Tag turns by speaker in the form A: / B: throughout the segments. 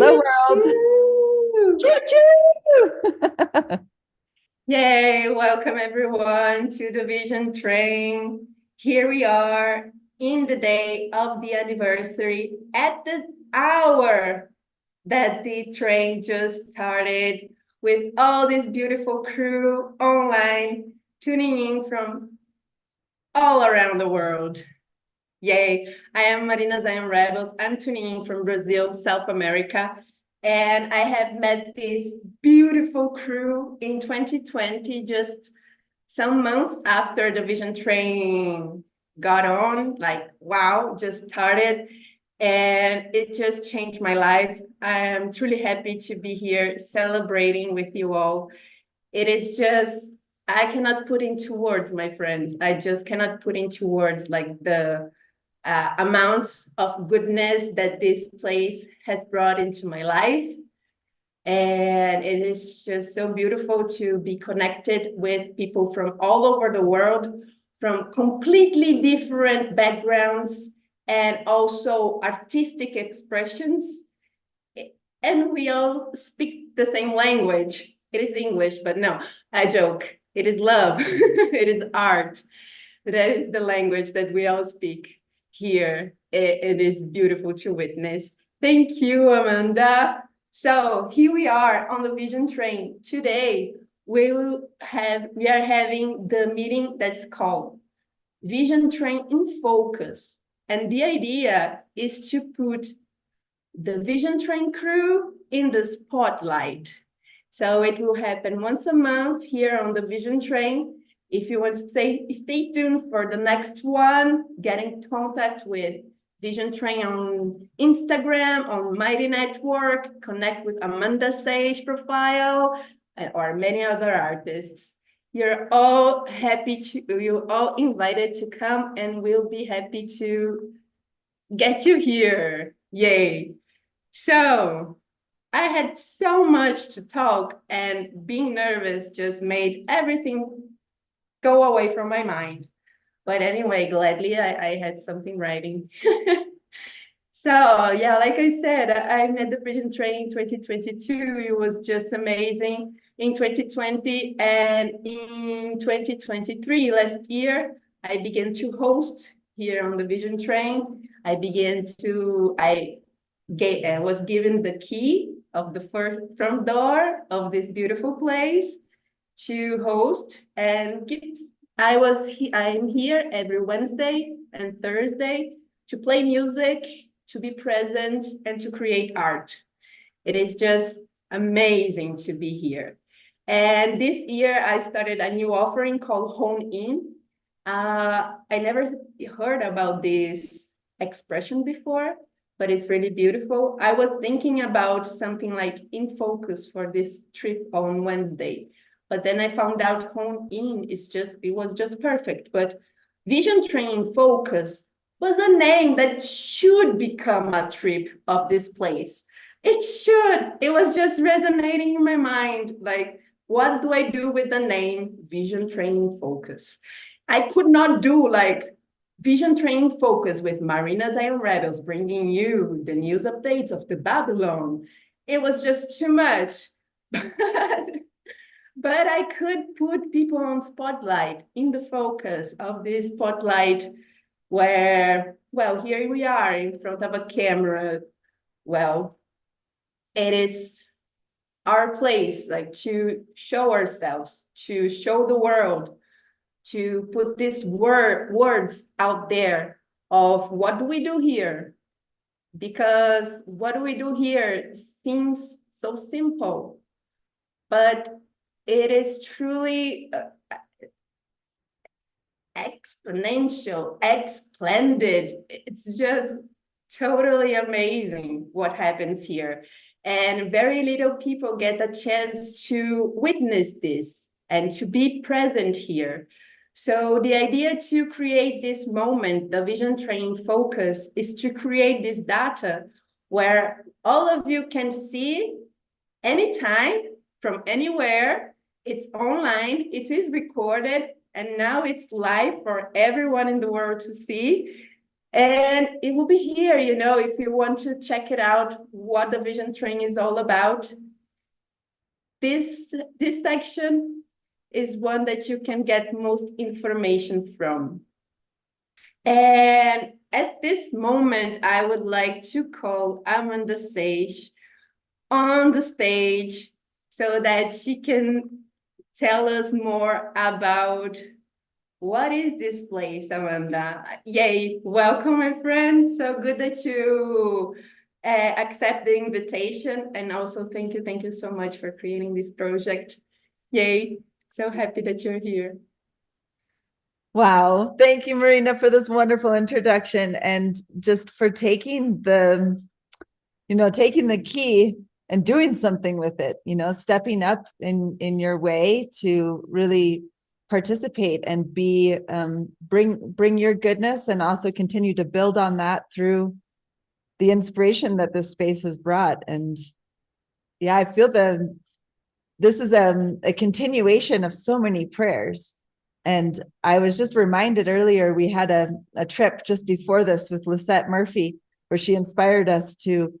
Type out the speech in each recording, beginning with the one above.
A: the
B: Choo
A: world.
B: choo!
A: Choo choo!
B: Yay, welcome everyone to the Vision Train. Here we are in the day of the anniversary at the hour that the train just started with all this beautiful crew online tuning in from all around the world. Yay. I am Marina Zion Rebels. I'm tuning in from Brazil, South America. And I have met this beautiful crew in 2020, just some months after the Vision Train got on. Like, wow, just started. And it just changed my life. I am truly happy to be here celebrating with you all. It is just, I cannot put into words, my friends. I just cannot put into words like the amount of goodness that this place has brought into my life. And it is just so beautiful to be connected with people from all over the world, from completely different backgrounds and also artistic expressions. And we all speak the same language. It is English, but no, I joke. It is love. It is art. That is the language that we all speak here. It is beautiful to witness. Thank you, Amanda. So here we are on the Vision Train. Today, we are having the meeting that's called Vision Train in Focus. And the idea is to put the Vision Train crew in the spotlight. So it will happen once a month here on the Vision Train. If you want to stay tuned for the next one, get in contact with Vision Train on Instagram, on Mighty Network, connect with Amanda Sage profile, or many other artists. You're all invited to come, and we'll be happy to get you here. Yay. So I had so much to talk, and being nervous just made everything go away from my mind. But anyway, gladly, I had something writing. So yeah, like I said, I met the Vision Train in 2022. It was just amazing in 2020. And in 2023, last year, I began to host here on the Vision Train. I was given the key of the front door of this beautiful place to host and gifts. I'm here every Wednesday and Thursday to play music, to be present, and to create art. It is just amazing to be here. And this year I started a new offering called Hone In. I never heard about this expression before, but it's really beautiful. I was thinking about something like in focus for this trip on Wednesday, but then I found out Hone In it was just perfect. But Vision Train Focus was a name that should become a trip of this place. It should. It was just resonating in my mind. Like, what do I do with the name Vision Training Focus? I could not do like Vision Training Focus with Marina Zion Rebels bringing you the news updates of the Babylon. It was just too much. But I could put people on spotlight in the focus of this spotlight where, well, here we are in front of a camera. Well, it is our place, like to show ourselves, to show the world, to put these words out there of what do we do here? Because what do we do here seems so simple, but it is truly exponential, splendid. It's just totally amazing what happens here. And very little people get a chance to witness this and to be present here. So the idea to create this moment, the Vision Train Focus, is to create this data where all of you can see anytime from anywhere. It's online, it is recorded, and now it's live for everyone in the world to see. And it will be here, you know, if you want to check it out, what the Vision Train is all about. This section is one that you can get most information from. And at this moment, I would like to call Amanda Sage on the stage so that she can tell us more about what is this place, Amanda. Yay, welcome, my friend. So good that you accept the invitation. And also thank you so much for creating this project. Yay, so happy that you're here.
A: Wow. Thank you, Marina, for this wonderful introduction and just for taking taking the key and doing something with it, stepping up in your way to really participate and be bring your goodness and also continue to build on that through the inspiration that this space has brought. And yeah, I feel this is a continuation of so many prayers. And I was just reminded earlier, we had a trip just before this with Lisette Murphy, where she inspired us to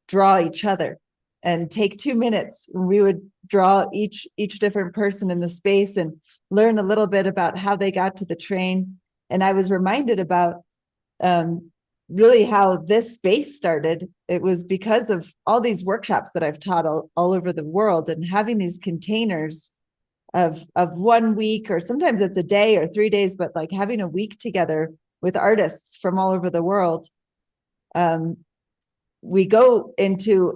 A: draw each other and take 2 minutes. We would draw each different person in the space and learn a little bit about how they got to the train. And I was reminded about really how this space started. It was because of all these workshops that I've taught all over the world, and having these containers of 1 week, or sometimes it's a day or 3 days, but like having a week together with artists from all over the world. We go into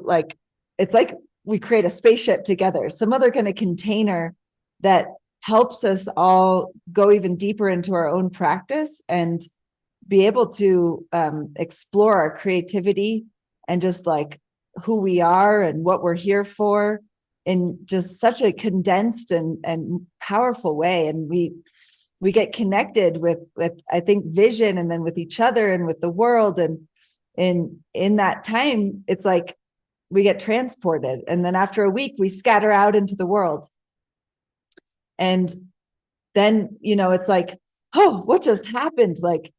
A: it's like we create a spaceship together, some other kind of container that helps us all go even deeper into our own practice and be able to explore our creativity and just like who we are and what we're here for in just such a condensed and powerful way. And we get connected with I think vision, and then with each other and with the world. And in that time, it's like we get transported, and then after a week we scatter out into the world. And then, it's like, oh, what just happened? Like,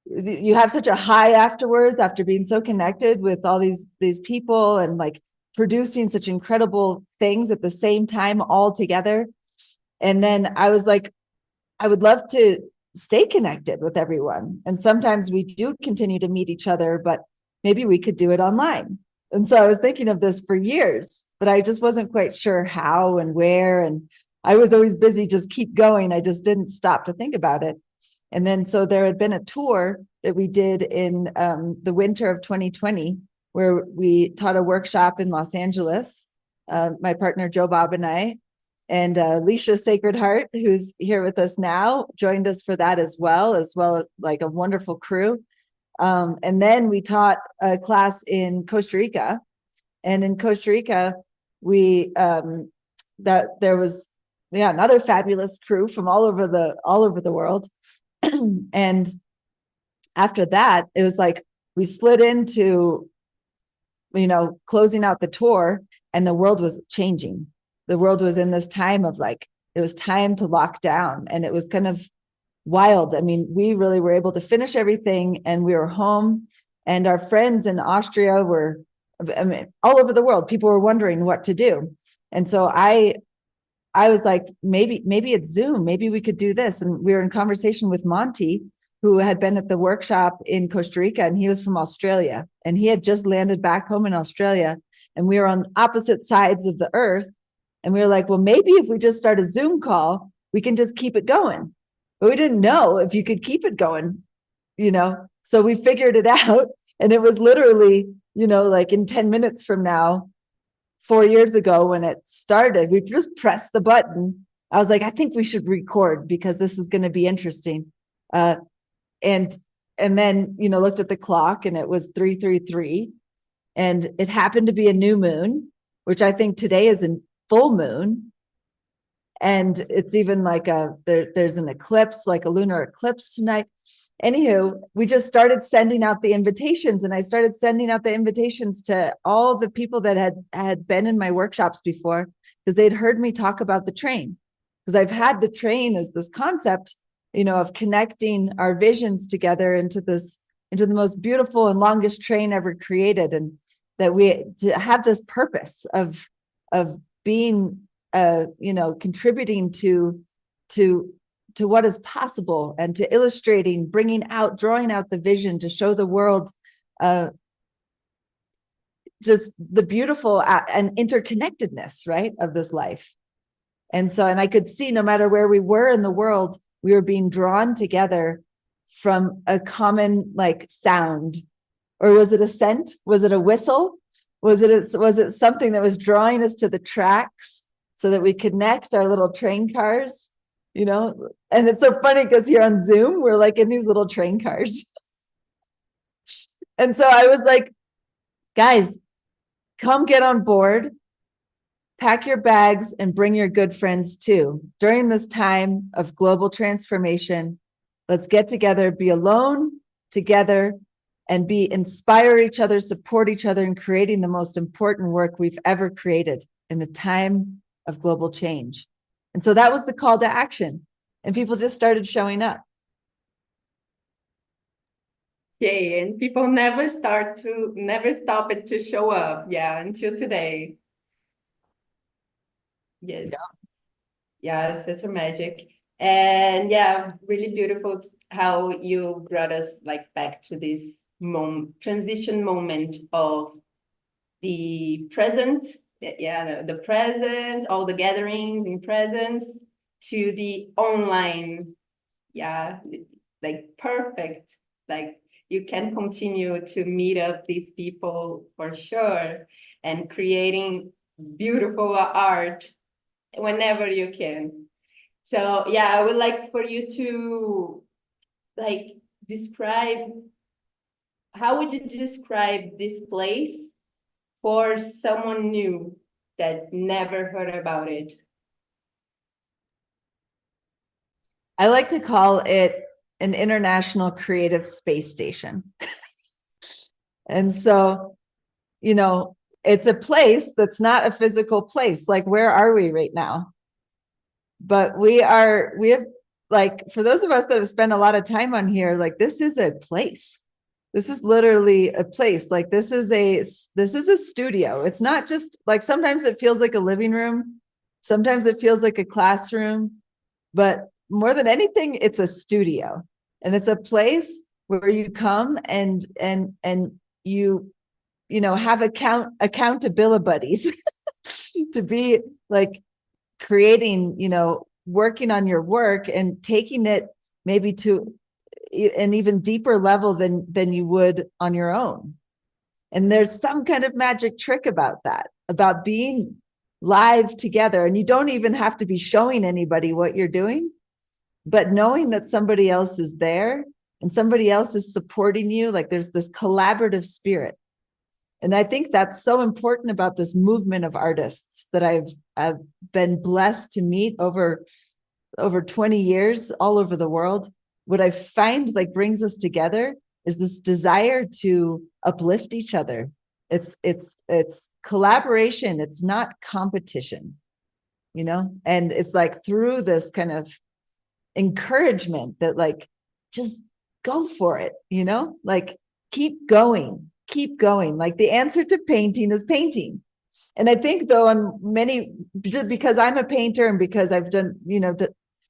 A: you have such a high afterwards, after being so connected with all these people and like producing such incredible things at the same time all together. And then I was like, I would love to stay connected with everyone. And sometimes we do continue to meet each other, but maybe we could do it online. And so I was thinking of this for years, but I just wasn't quite sure how and where. And I was always busy, just keep going. I just didn't stop to think about it. And then, so there had been a tour that we did in the winter of 2020, where we taught a workshop in Los Angeles, my partner, Joe Bob, and I, and Leisha Sacred Heart, who's here with us now, joined us for that as well like a wonderful crew. And then we taught a class in Costa Rica. And in Costa Rica, we that there was another fabulous crew from all over the world. And after that, it was like we slid into closing out the tour, and the world was changing. The world was in this time of like, it was time to lock down, and it was kind of wild. I mean, we really were able to finish everything, and we were home, and our friends in Austria were, all over the world, people were wondering what to do. And so I was like, maybe it's Zoom, maybe we could do this. And we were in conversation with Monty, who had been at the workshop in Costa Rica, and he was from Australia, and he had just landed back home in Australia, and we were on opposite sides of the earth. And we were like, well, maybe if we just start a Zoom call, we can just keep it going. But we didn't know if you could keep it going, so we figured it out. And it was literally, like in 10 minutes from now, 4 years ago when it started, we just pressed the button. I was like, I think we should record because this is going to be interesting. And then, looked at the clock, and it was 3:33, and it happened to be a new moon, which I think today is a full moon. And it's even like there's an eclipse, like a lunar eclipse tonight. Anywho, we just started sending out the invitations, and I started sending out the invitations to all the people that had been in my workshops before, because they'd heard me talk about the train, because I've had the train as this concept of connecting our visions together into the most beautiful and longest train ever created. And that we to have this purpose of being, contributing to what is possible, and to illustrating, drawing out the vision to show the world just the beautiful and interconnectedness, right, of this life. And I could see, no matter where we were in the world, we were being drawn together from a common sound. Or was it a scent? Was it a whistle? Was it something that was drawing us to the tracks so that we connect our little train cars? And it's so funny because here on Zoom, we're in these little train cars. And so I was like, guys, come get on board, pack your bags, and bring your good friends too. During this time of global transformation, let's get together, be alone together, and inspire each other, support each other in creating the most important work we've ever created in a time of global change. And so that was the call to action, and people just started showing up.
B: Yeah, and people never stop it to show up. Yeah, until today. Yes. Yeah, it's such a magic. And yeah, really beautiful how you brought us back to this transition moment of the present. Yeah, the present, all the gatherings in presence, to the online. Yeah, perfect. You can continue to meet up these people for sure, and creating beautiful art whenever you can. So yeah, I would like for you to describe, how would you describe this place for someone new that never heard about it?
A: I like to call it an international creative space station. And so, it's a place that's not a physical place. Where are we right now? But we have, for those of us that have spent a lot of time on here, this is a place. This is literally a place. This is a studio. It's not just sometimes it feels like a living room. Sometimes it feels like a classroom, but more than anything, it's a studio. And it's a place where you come and you have accountability buddies to be creating, working on your work and taking it maybe to an even deeper level than you would on your own. And there's some kind of magic trick about that, about being live together. And you don't even have to be showing anybody what you're doing, but knowing that somebody else is there and somebody else is supporting you. There's this collaborative spirit. And I think that's so important about this movement of artists that I've been blessed to meet over 20 years all over the world. What I find brings us together is this desire to uplift each other. It's collaboration. It's not competition, and it's through this kind of encouragement that just go for it, keep going. The answer to painting is painting. And I think though, because I'm a painter and because I've done,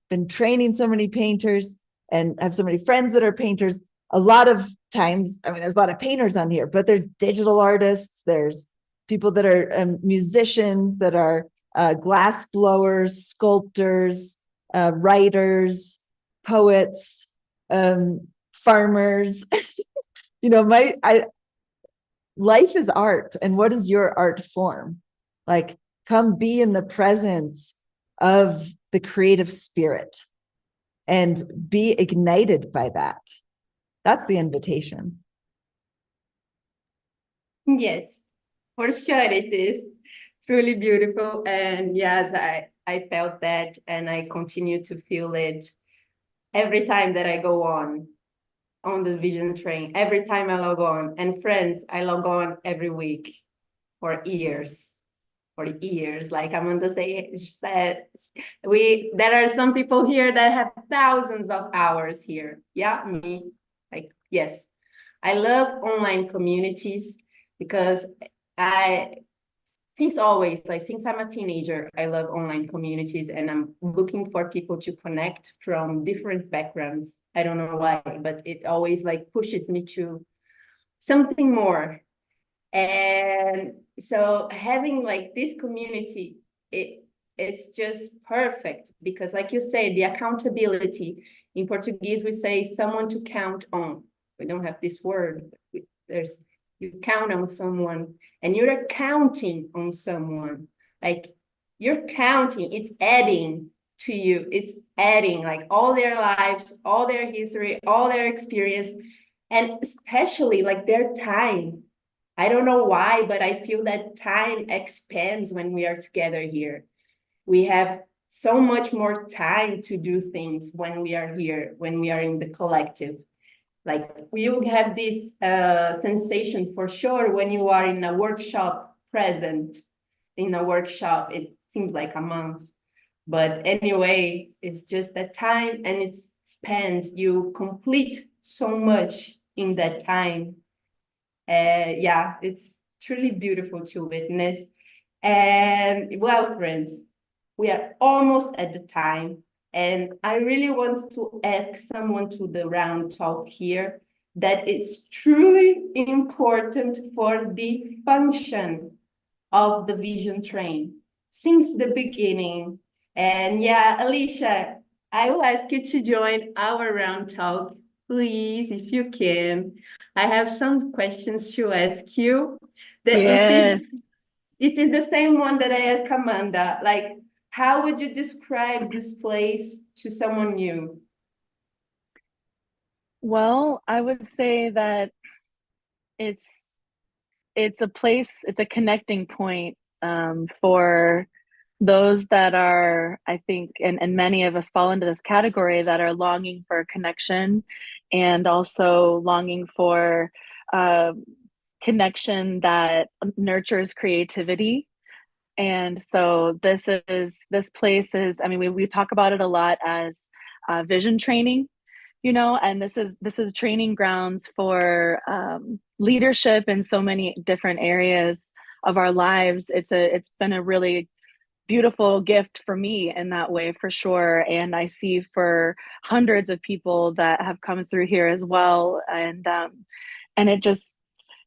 A: been training so many painters and have so many friends that are painters, a lot of times, there's a lot of painters on here, but there's digital artists, there's people that are musicians, that are glass blowers, sculptors, writers, poets, farmers. Life is art. And what is your art form? Come be in the presence of the creative spirit and be ignited by that. That's the invitation.
B: Yes, for sure it is truly beautiful. And yes, I felt that, and I continue to feel it every time that I go on the Vision Train, every time I log on. And friends, I log on every week for years. for years. Like Amanda said, there are some people here that have thousands of hours here. Yeah, me. Like, yes. I love online communities because since always, like since I'm a teenager, I love online communities and I'm looking for people to connect from different backgrounds. I don't know why, but it always like pushes me to something more. And so having like this community, it's just perfect because like you say, the accountability, in Portuguese, we say someone to count on. We don't have this word. There's you count on someone and you're counting on someone. Like you're counting, it's adding to you. It's adding like all their lives, all their history, all their experience, and especially like their time. I don't know why, but I feel that time expands when we are together here. We have so much more time to do things when we are here, when we are in the collective. Like you have this sensation for sure when you are in a workshop present. In a workshop, it seems like a month. But anyway, it's just that time and it spans, you complete so much in that time. Yeah, it's truly beautiful to witness. And well, friends, we are almost at the time. And I really want to ask someone to the round talk here that it's truly important for the function of the Vision Train since the beginning. And yeah, Alicia, I will ask you to join our round talk, please, if you can. I have some questions to ask you.
C: Yes.
B: It is the same one that I asked Amanda. Like, how would you describe this place to someone new?
C: Well, I would say that it's a place, it's a connecting point for those that are, I think, and many of us fall into this category that are longing for connection and also longing for uh, connection that nurtures creativity. And so this place is, I mean, we talk about it a lot as vision training, you know, and this is training grounds for leadership in so many different areas of our lives. It's been a really beautiful gift for me in that way, for sure. And I see for hundreds of people that have come through here as well. And it just,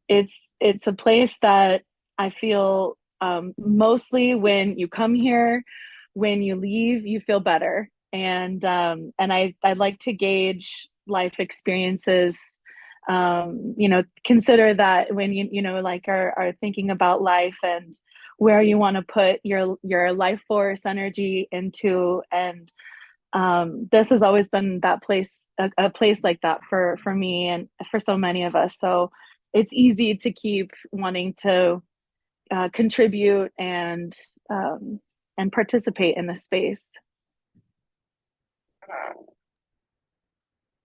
C: it's a place that I feel mostly when you come here, when you leave, you feel better. And I like to gauge life experiences. You know, consider that when you know, like are thinking about life and where you want to put your life force energy into. And this has always been that place, a place like that for me and for so many of us. So it's easy to keep wanting to contribute and participate in the space.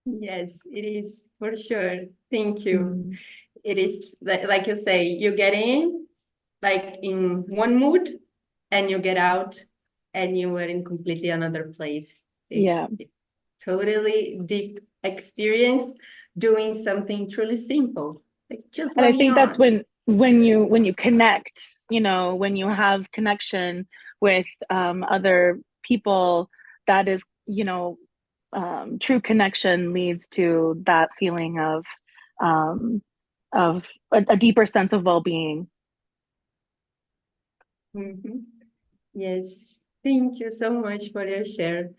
B: Yes, it is for sure. Thank you.
C: Mm.
B: It is like you say, you get in like in one mood and you get out and you are in completely another place.
C: Yeah.
B: Totally deep experience doing something truly simple, like just
C: And I
B: logging
C: think that's
B: on.
C: when you connect, you know, when you have connection with other people, that is, you know, true connection leads to that feeling um, of a deeper sense of well-being.
B: Mhm. Yes, thank you so much for your share.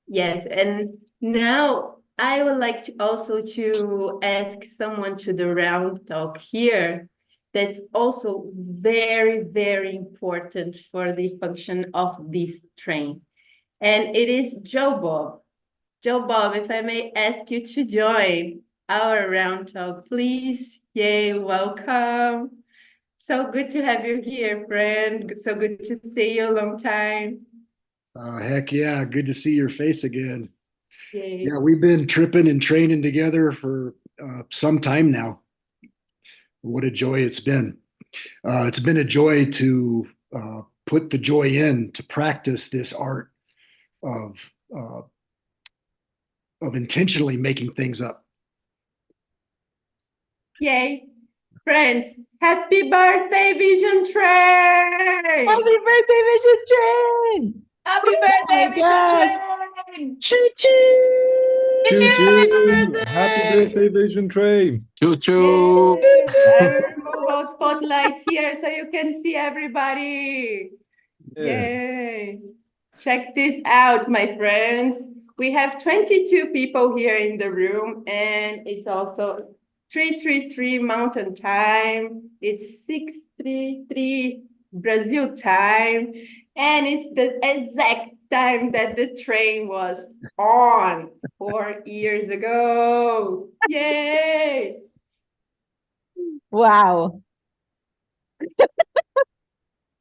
B: Yes, and now I would like to also to ask someone to the round talk here that's also very, very important for the function of this train. And it is Joe Bob. Joe Bob, if I may ask you to join our round talk, please. Yay, welcome. So good to have you here, friend. So good to see you, long time.
D: Heck yeah, good to see your face again.
B: Yay.
D: Yeah, we've been tripping and training together for some time now. What a joy it's been. It's been a joy to put the joy in to practice this art of uh, of intentionally making things up.
B: Yay. Friends, happy birthday, Vision Train!
A: Happy birthday, Vision Train!
B: Happy
A: my
B: birthday, Vision
A: gosh.
B: Train!
E: Choo choo!
F: Happy birthday, Vision Train.
E: Choo choo!
B: Yay. I will remove all spotlights here so you can see everybody.
F: Yeah.
B: Yay. Check this out, my friends. We have 22 people here in the room, and it's also 333 Mountain Time. It's 633 Brazil time, and it's the exact time that the train was on 4 years ago. Yay!
A: Wow.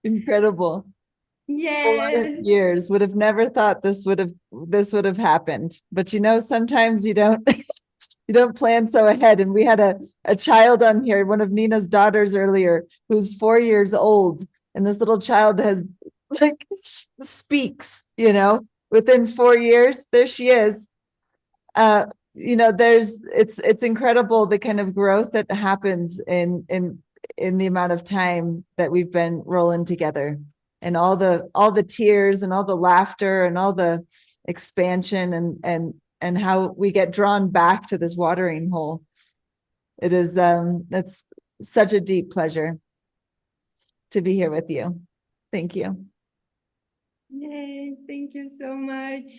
A: Incredible. 4
B: Yay!
A: years. Would have never thought this would have happened. But you know, sometimes you don't you don't plan so ahead. And we had a child on here, one of Nina's daughters earlier, who's 4 years old. And this little child has like speaks, you know, within 4 years, there she is. You know, it's incredible the kind of growth that happens in the amount of time that we've been rolling together, and all the tears and all the laughter and all the expansion and how we get drawn back to this watering hole. It is that's such a deep pleasure to be here with you. Thank you.
B: Yay, thank you so much.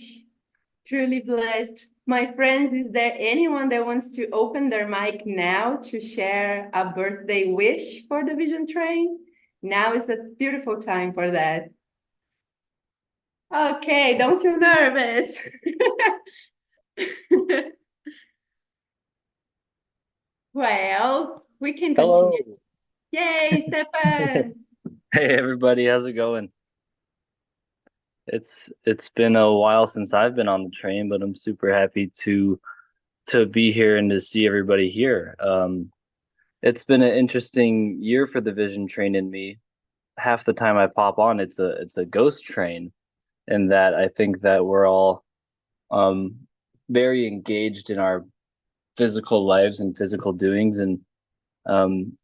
B: Truly blessed. My friends, is there anyone that wants to open their mic now to share a birthday wish for the Vision Train? Now is a beautiful time for that. Okay, don't feel nervous. Well, we can
E: Hello.
B: continue. Yay, Stefan.
E: Hey everybody, how's it going? It's been a while since I've been on the train, but I'm super happy to be here and to see everybody here. It's been an interesting year for the Vision Train and me. Half the time I pop on, it's a ghost train, and that I think that we're all very engaged in our physical lives and physical doings, and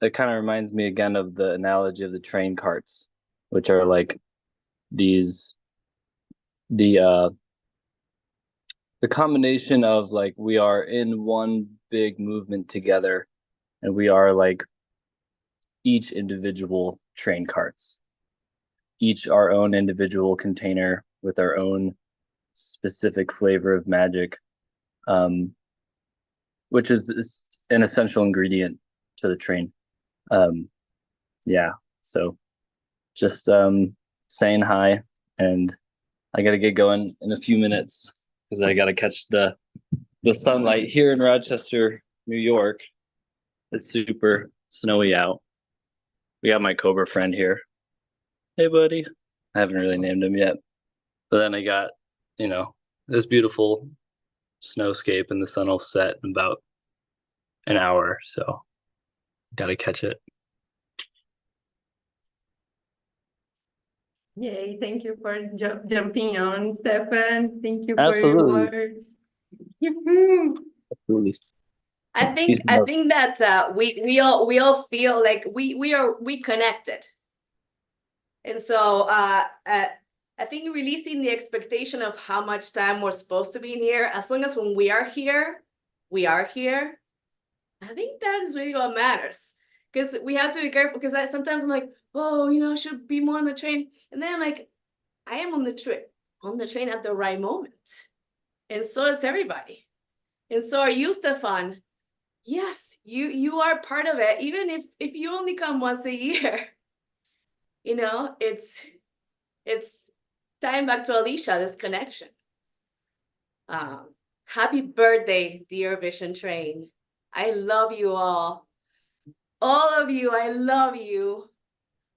E: it kind of reminds me again of the analogy of the train carts, which are like the combination of like we are in one big movement together, and we are like each individual train carts, each our own individual container with our own specific flavor of magic, which is an essential ingredient to the train. Yeah, so just saying hi, and I gotta get going in a few minutes because I gotta catch the sunlight here in Rochester, New York. It's super snowy out. We got my Cobra friend here. Hey buddy. I haven't really named him yet. But then I got, you know, this beautiful snowscape, and the sun will set in about an hour, so gotta catch it.
B: Yay, thank you for jumping on, Stefan. Thank you for
E: Absolutely.
B: your words. Yoo-hoo.
E: Absolutely.
G: I think that we all feel like we connected, and so I think releasing the expectation of how much time we're supposed to be in here, as long as when we are here, we are here. I think that is really what matters, because we have to be careful. Because sometimes I'm like, oh, you know, I should be more on the train, and then I'm like, I am on the train at the right moment, and so is everybody, and so are you, Stefan. Yes, you are part of it, even if you only come once a year. You know, it's tying back to Alicia, this connection. Happy birthday, dear Vision Train. I love you all. All of you, I love you.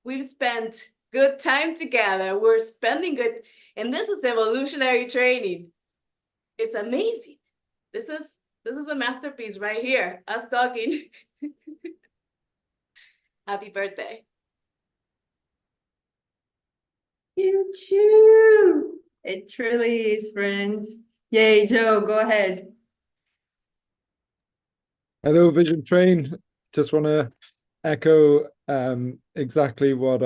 G: We've spent good time together. We're spending good, and this is evolutionary training. It's amazing. This is a masterpiece right here, us talking. Happy birthday.
B: choo. It truly is, friends. Yay, Joe, go ahead.
F: Hello, Vision Train. Just want to echo exactly what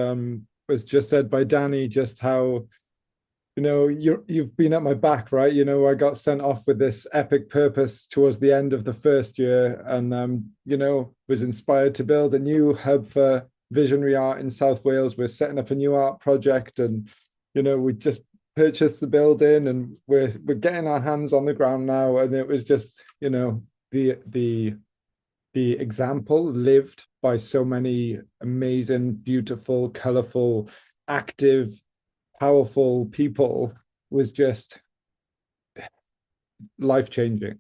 F: was just said by Danny, just how you've been at my back, right? I got sent off with this epic purpose towards the end of the first year, and was inspired to build a new hub for visionary art in South Wales. We're setting up a new art project, and we just purchased the building, and we're getting our hands on the ground now. And it was just the example lived by so many amazing, beautiful, colorful, active, powerful people was just life-changing.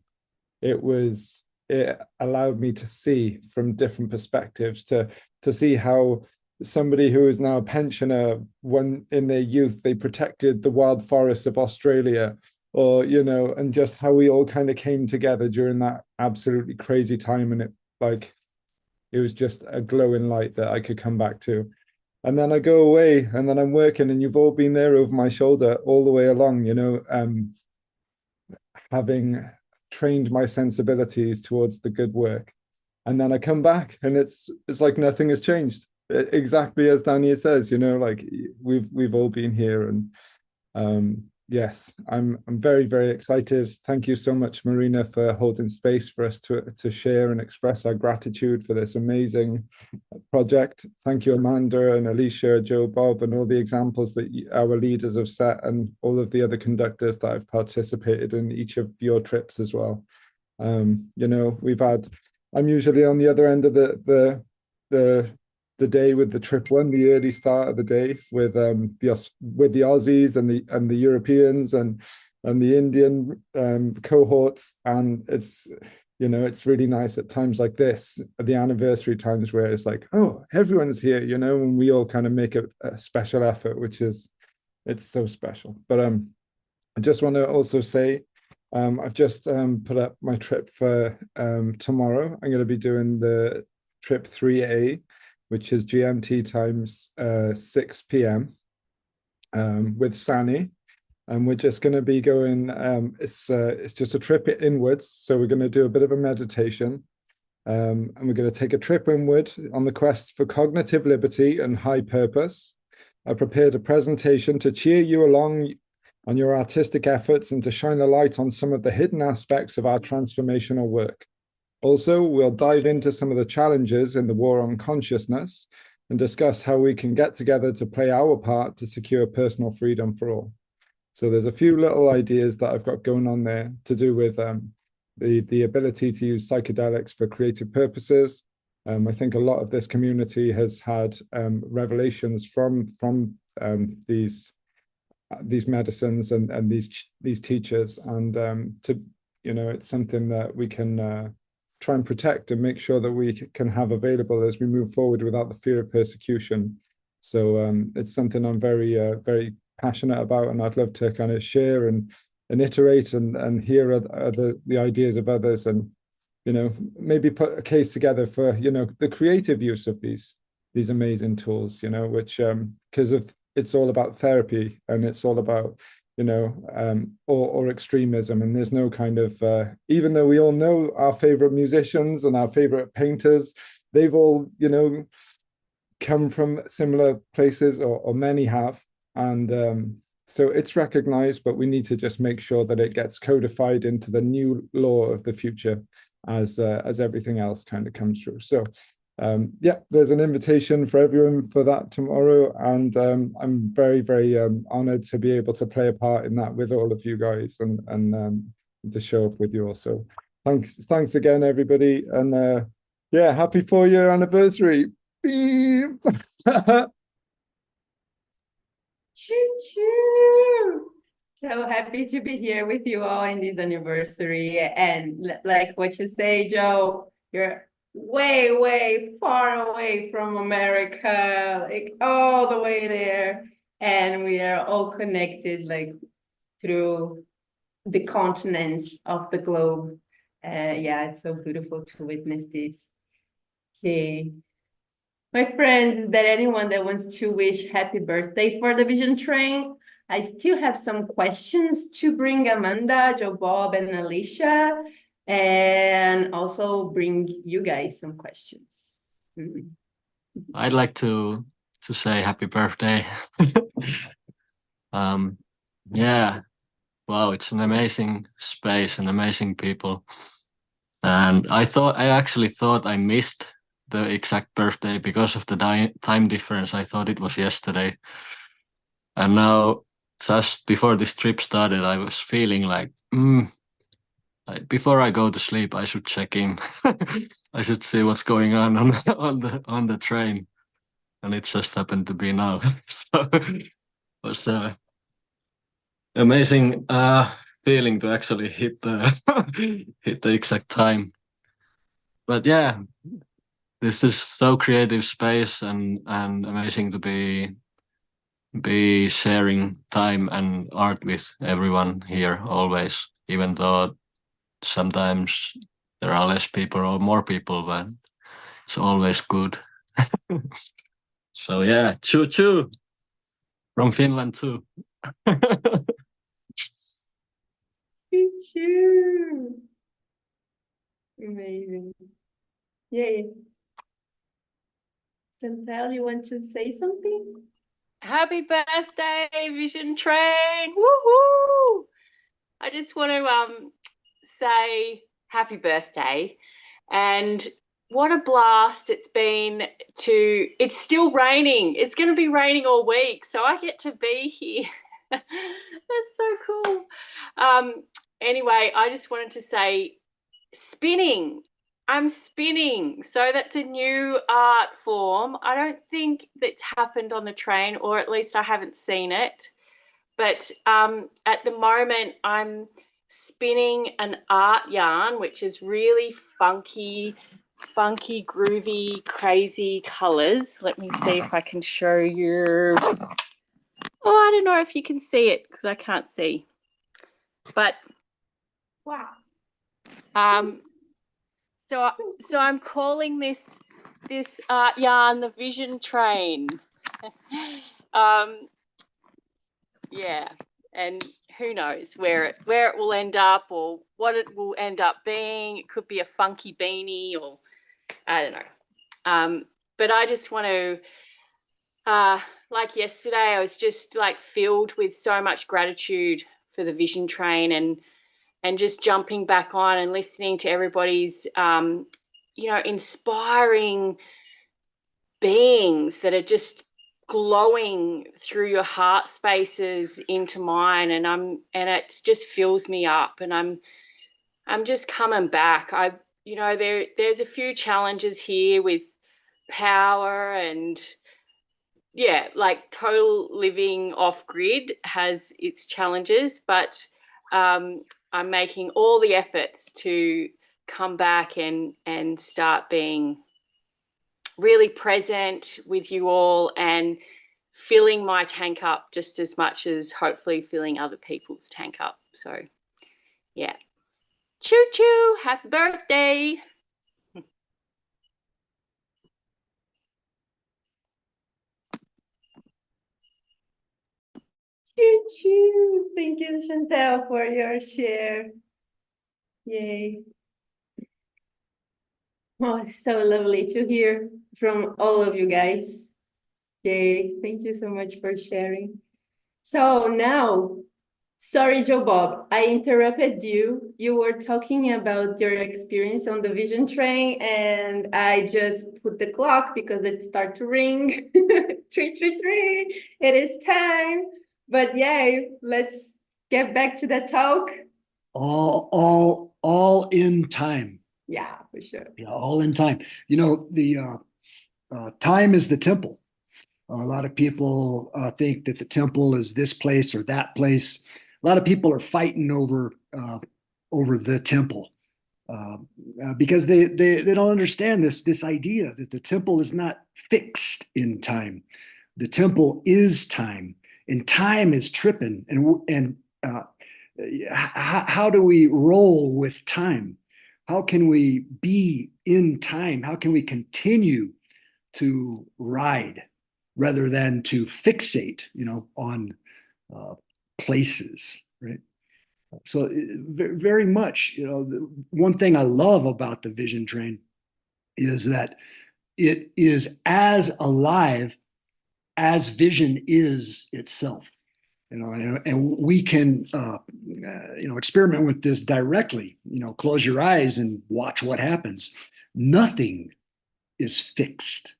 F: It allowed me to see from different perspectives, to see how somebody who is now a pensioner, when in their youth they protected the wild forests of Australia, or and just how we all kind of came together during that absolutely crazy time. And it was just a glowing light that I could come back to. And then I go away, and then I'm working, and you've all been there over my shoulder all the way along, having trained my sensibilities towards the good work. And then I come back, and it's like nothing has changed. Exactly as Danny says, we've all been here. And yes, I'm very, very excited. Thank you so much, Marina, for holding space for us to share and express our gratitude for this amazing project. Thank you, Amanda and Alicia, Joe, Bob, and all the examples that our leaders have set, and all of the other conductors that have participated in each of your trips as well. I'm usually on the other end of the day with the trip one, the early start of the day with the Aussies and the Europeans and the Indian cohorts, and it's really nice at times like this, at the anniversary times, where it's like, oh, everyone's here, and we all kind of make a special effort, it's so special. But I just want to also say, I've just put up my trip for tomorrow. I'm going to be doing the trip 3A, which is GMT times 6 p.m. With Sani. And we're just going to be going, it's just a trip inwards. So we're going to do a bit of a meditation. And we're going to take a trip inward on the quest for cognitive liberty and high purpose. I prepared a presentation to cheer you along on your artistic efforts and to shine a light on some of the hidden aspects of our transformational work. Also, we'll dive into some of the challenges in the war on consciousness and discuss how we can get together to play our part to secure personal freedom for all. So there's a few little ideas that I've got going on there to do with the ability to use psychedelics for creative purposes. I think a lot of this community has had revelations from these medicines and these teachers, and it's something that we can try and protect and make sure that we can have available as we move forward without the fear of persecution. So it's something I'm very, very passionate about, and I'd love to kind of share and iterate and hear the ideas of others, and maybe put a case together for the creative use of these amazing tools, which because it's all about therapy, and it's all about or extremism, and there's no kind of even though we all know our favorite musicians and our favorite painters, they've all come from similar places, or many have, and so it's recognized, but we need to just make sure that it gets codified into the new law of the future as everything else kind of comes through. So yeah, there's an invitation for everyone for that tomorrow, and I'm very, very honored to be able to play a part in that with all of you guys, and to show up with you all. So thanks again, everybody, and yeah, happy 4-year anniversary.
B: Choo choo. So happy to be here with you all in this anniversary, and like what you say, Joe, you're way, way far away from America, like all the way there. And we are all connected, like through the continents of the globe. Yeah, it's so beautiful to witness this. Okay. My friends, is there anyone that wants to wish happy birthday for the Vision Train? I still have some questions to bring Amanda, Joe Bob, and Alicia, and also bring you guys some questions.
H: I'd like to say happy birthday. Yeah, wow, it's an amazing space and amazing people. And I actually thought I missed the exact birthday because of the time difference. I thought it was yesterday. And now, just before this trip started, I was feeling like, before I go to sleep, I should check in. I should see what's going on on the train. And it just happened to be now. So it was amazing feeling to actually hit the hit the exact time. But yeah, this is so creative space and amazing to be sharing time and art with everyone here always, even though sometimes there are less people or more people, but it's always good. So yeah, choo choo from Finland too.
B: Choo-choo. Amazing. Yay. Chantal, you want to say something?
I: Happy birthday, Vision Train! Woohoo! I just want to say happy birthday, and what a blast it's been to. It's still raining. It's going to be raining all week, so I get to be here. That's so cool. Anyway, I just wanted to say spinning. I'm spinning. So that's a new art form. I don't think that's happened on the train, or at least I haven't seen it. But at the moment, I'm spinning an art yarn, which is really funky, groovy, crazy colors. Let me see if I can show you. Oh, I don't know if you can see it because I can't see. But
B: wow.
I: So I'm calling this art yarn the Vision Train. Yeah, and who knows where it will end up or what it will end up being. It could be a funky beanie, or I don't know. But I just want to, like yesterday, I was just like filled with so much gratitude for the Vision Train, and just jumping back on and listening to everybody's, inspiring beings that are just glowing through your heart spaces into mine, and it just fills me up, and I'm just coming back. There's a few challenges here with power, and yeah, like total living off grid has its challenges, but I'm making all the efforts to come back and start being really present with you all and filling my tank up just as much as hopefully filling other people's tank up. So yeah, choo choo, happy birthday.
B: Choo choo. Thank you, Chantal, for your share. Yay. Oh, it's so lovely to hear from all of you guys. Yay. Thank you so much for sharing. So now, sorry, Joe Bob, I interrupted you. You were talking about your experience on the Vision Train, and I just put the clock because it started to ring. 333. It is time. But yay, let's get back to the talk.
D: All in time.
B: Yeah, for sure.
D: Yeah, all in time. The time is the temple. A lot of people think that the temple is this place or that place. A lot of people are fighting over the temple because they don't understand this idea that the temple is not fixed in time. The temple is time, and time is tripping. And how do we roll with time? How can we be in time? How can we continue to ride rather than to fixate, on places, right? So very much, one thing I love about the Vision Train is that it is as alive as vision is itself. And we can, experiment with this directly. Close your eyes and watch what happens. Nothing is fixed.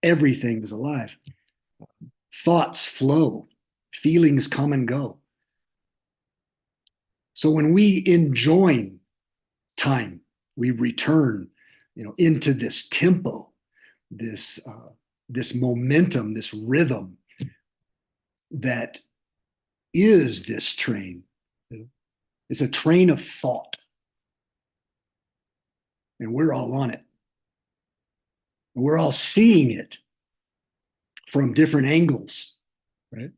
D: Everything is alive. Thoughts flow. Feelings come and go. So when we enjoin time, we return, into this tempo, this momentum, this rhythm that is this train. It's a train of thought, and we're all on it. And we're all seeing it from different angles, right?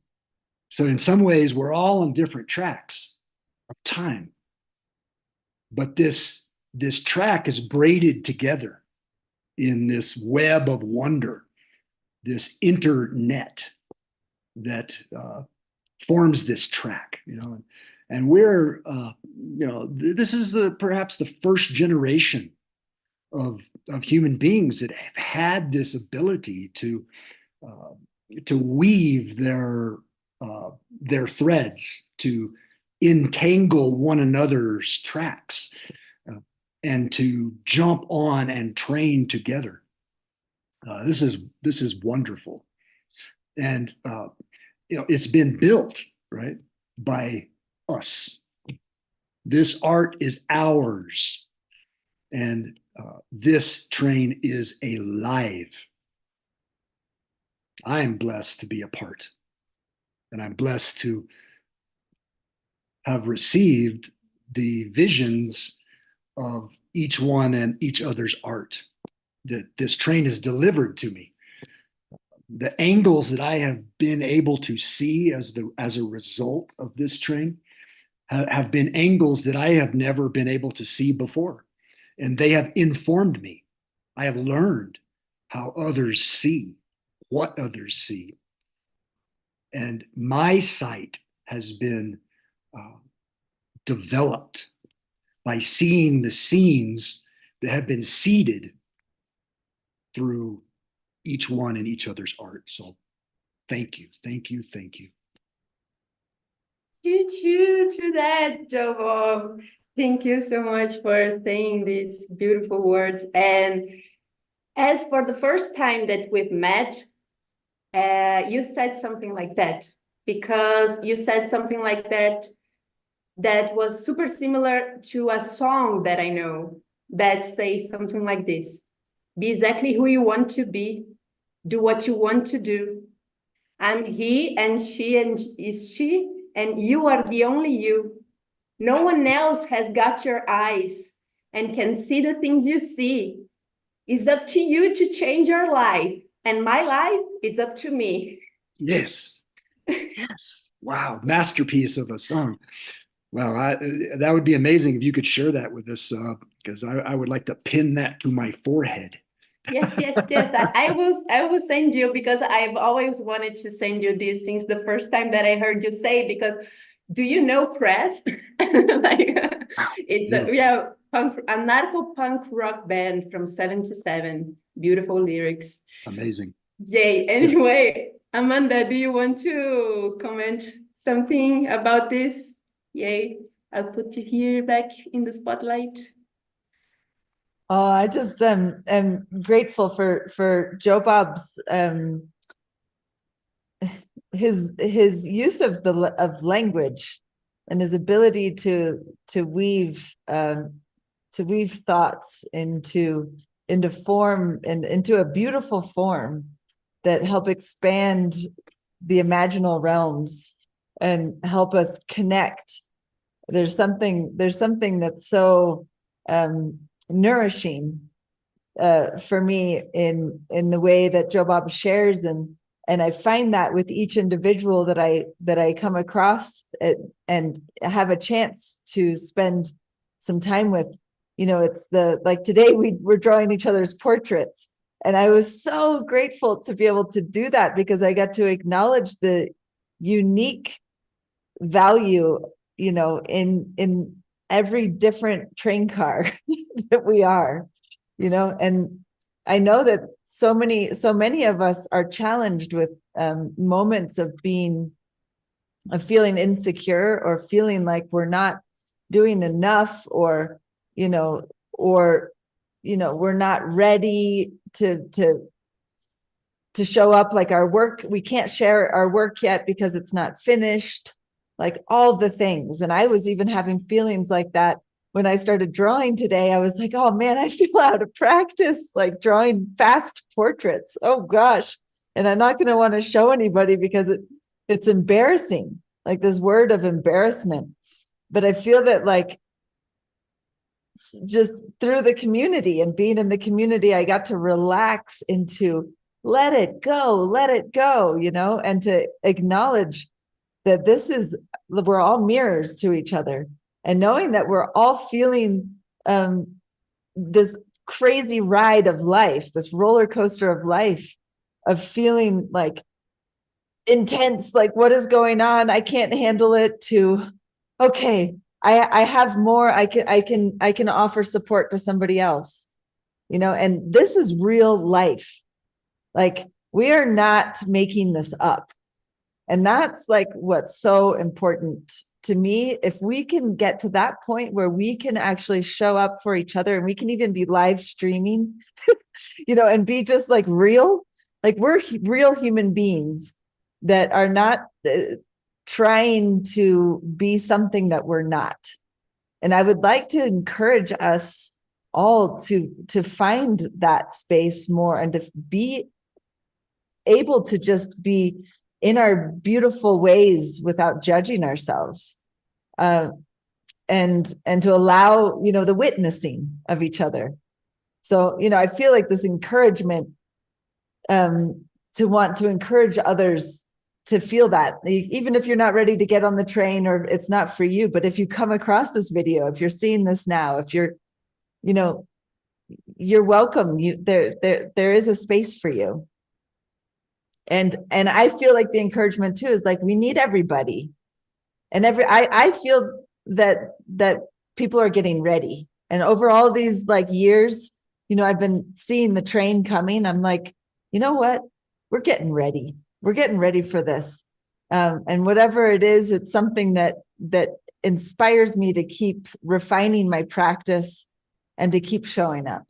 D: So in some ways, we're all on different tracks of time. But this track is braided together in this web of wonder, this internet that forms this track, and we're, this is perhaps the first generation of human beings that have had this ability to weave their threads, to entangle one another's tracks, and to jump on and train together. This is wonderful, and it's been built, right, by us. This art is ours, and this train is alive. I am blessed to be a part, and I'm blessed to have received the visions of each one and each other's art that this train has delivered to me. The angles that I have been able to see as a result of this train have been angles that I have never been able to see before. And they have informed me. I have learned how others see, what others see. And my sight has been developed by seeing the scenes that have been seeded through each one and each other's art. So thank you, thank you, thank you.
B: Choo-choo to that, Joe Bob. Thank you so much for saying these beautiful words. And as for the first time that we've met, you said something like that, because you said something like that was super similar to a song that I know that says something like this: be exactly who you want to be, do what you want to do. I'm he and she and is she, and you are the only you. No one else has got your eyes and can see the things you see. It's up to you to change your life, and my life, it's up to me.
D: Yes, yes. Wow, masterpiece of a song. Wow, that would be amazing if you could share that with us, because I would like to pin that to my forehead.
B: Yes. I will send you, because I've always wanted to send you these things the first time that I heard you say, because do you know Press? It's a narco-punk rock band from 77. Beautiful lyrics.
D: Amazing.
B: Yay. Anyway, Amanda, do you want to comment something about this? Yay. I'll put you here back in the spotlight.
A: Oh, I just am grateful for Joe Bob's his use of language and his ability to weave thoughts into form and into a beautiful form that help expand the imaginal realms and help us connect. There's something that's so nourishing for me in the way that Joe Bob shares, and I find that with each individual that I come across and have a chance to spend some time with. It's like today we're drawing each other's portraits, and I was so grateful to be able to do that, because I got to acknowledge the unique value, you know, in every different train car that we are, you know. And I know that so many of us are challenged with moments of feeling insecure, or feeling like we're not doing enough, or we're not ready to show up. Like our work, we can't share our work yet because it's not finished, like all the things. And I was even having feelings like that when I started drawing today. I was like, oh man, I feel out of practice, like drawing fast portraits. Oh gosh. And I'm not going to want to show anybody because it's embarrassing, like this word of embarrassment. But I feel that, like, just through the community and being in the community, I got to relax into let it go, you know, and to acknowledge that we're all mirrors to each other, and knowing that we're all feeling this crazy ride of life, this roller coaster of life, of feeling like intense, like what is going on? I can't handle it, to, okay, I have more, I can offer support to somebody else, you know. And this is real life. Like, we are not making this up. And that's like what's so important to me. If we can get to that point where we can actually show up for each other, and we can even be live streaming, you know, and be just like real, like we're real human beings that are not trying to be something that we're not. And I would like to encourage us all to find that space more, and to be able to just be in our beautiful ways without judging ourselves, and to allow, you know, the witnessing of each other. So, you know, I feel like this encouragement, to want to encourage others to feel that, even if you're not ready to get on the train, or it's not for you, but if you come across this video, if you're seeing this now, if you're, you know, you're welcome. There is a space for you. And I feel like the encouragement too is like, we need everybody. And I feel that people are getting ready. And over all these like years, you know, I've been seeing the train coming. I'm like, you know what? We're getting ready. We're getting ready for this. And whatever it is, it's something that inspires me to keep refining my practice and to keep showing up.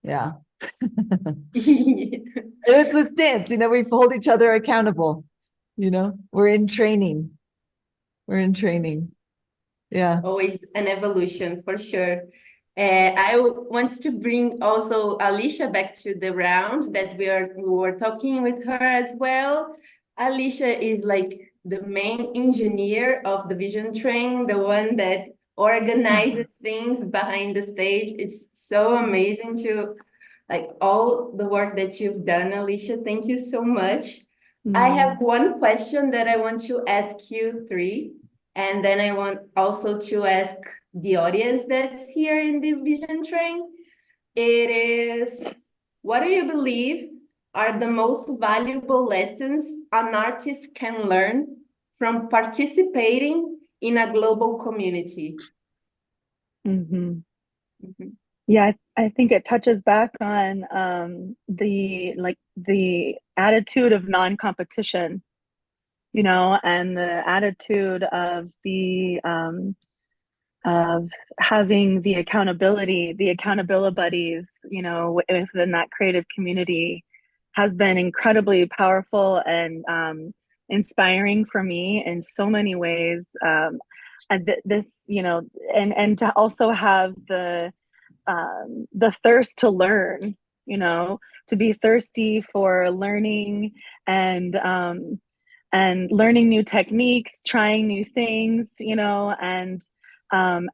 A: Yeah. It's a stance, you know, we hold each other accountable, you know, we're in training. Yeah.
B: Always an evolution, for sure. I want to bring also Alicia back to the round that we were talking with her as well. Alicia is like the main engineer of the Vision Train, the one that organizes things behind the stage. It's so amazing to like all the work that you've done, Alicia. Thank you so much. I have one question that I want to ask you three, and then I want also to ask the audience that's here in the Vision Train. It is, what do you believe are the most valuable lessons an artist can learn from participating in a global community?
C: Yeah, I think it touches back on the attitude of non-competition, you know, and the attitude of having the accountability buddies, you know, within that creative community has been incredibly powerful and inspiring for me in so many ways. And this, you know, and to also have the thirst to learn, you know, to be thirsty for learning and learning new techniques, trying new things, you know, and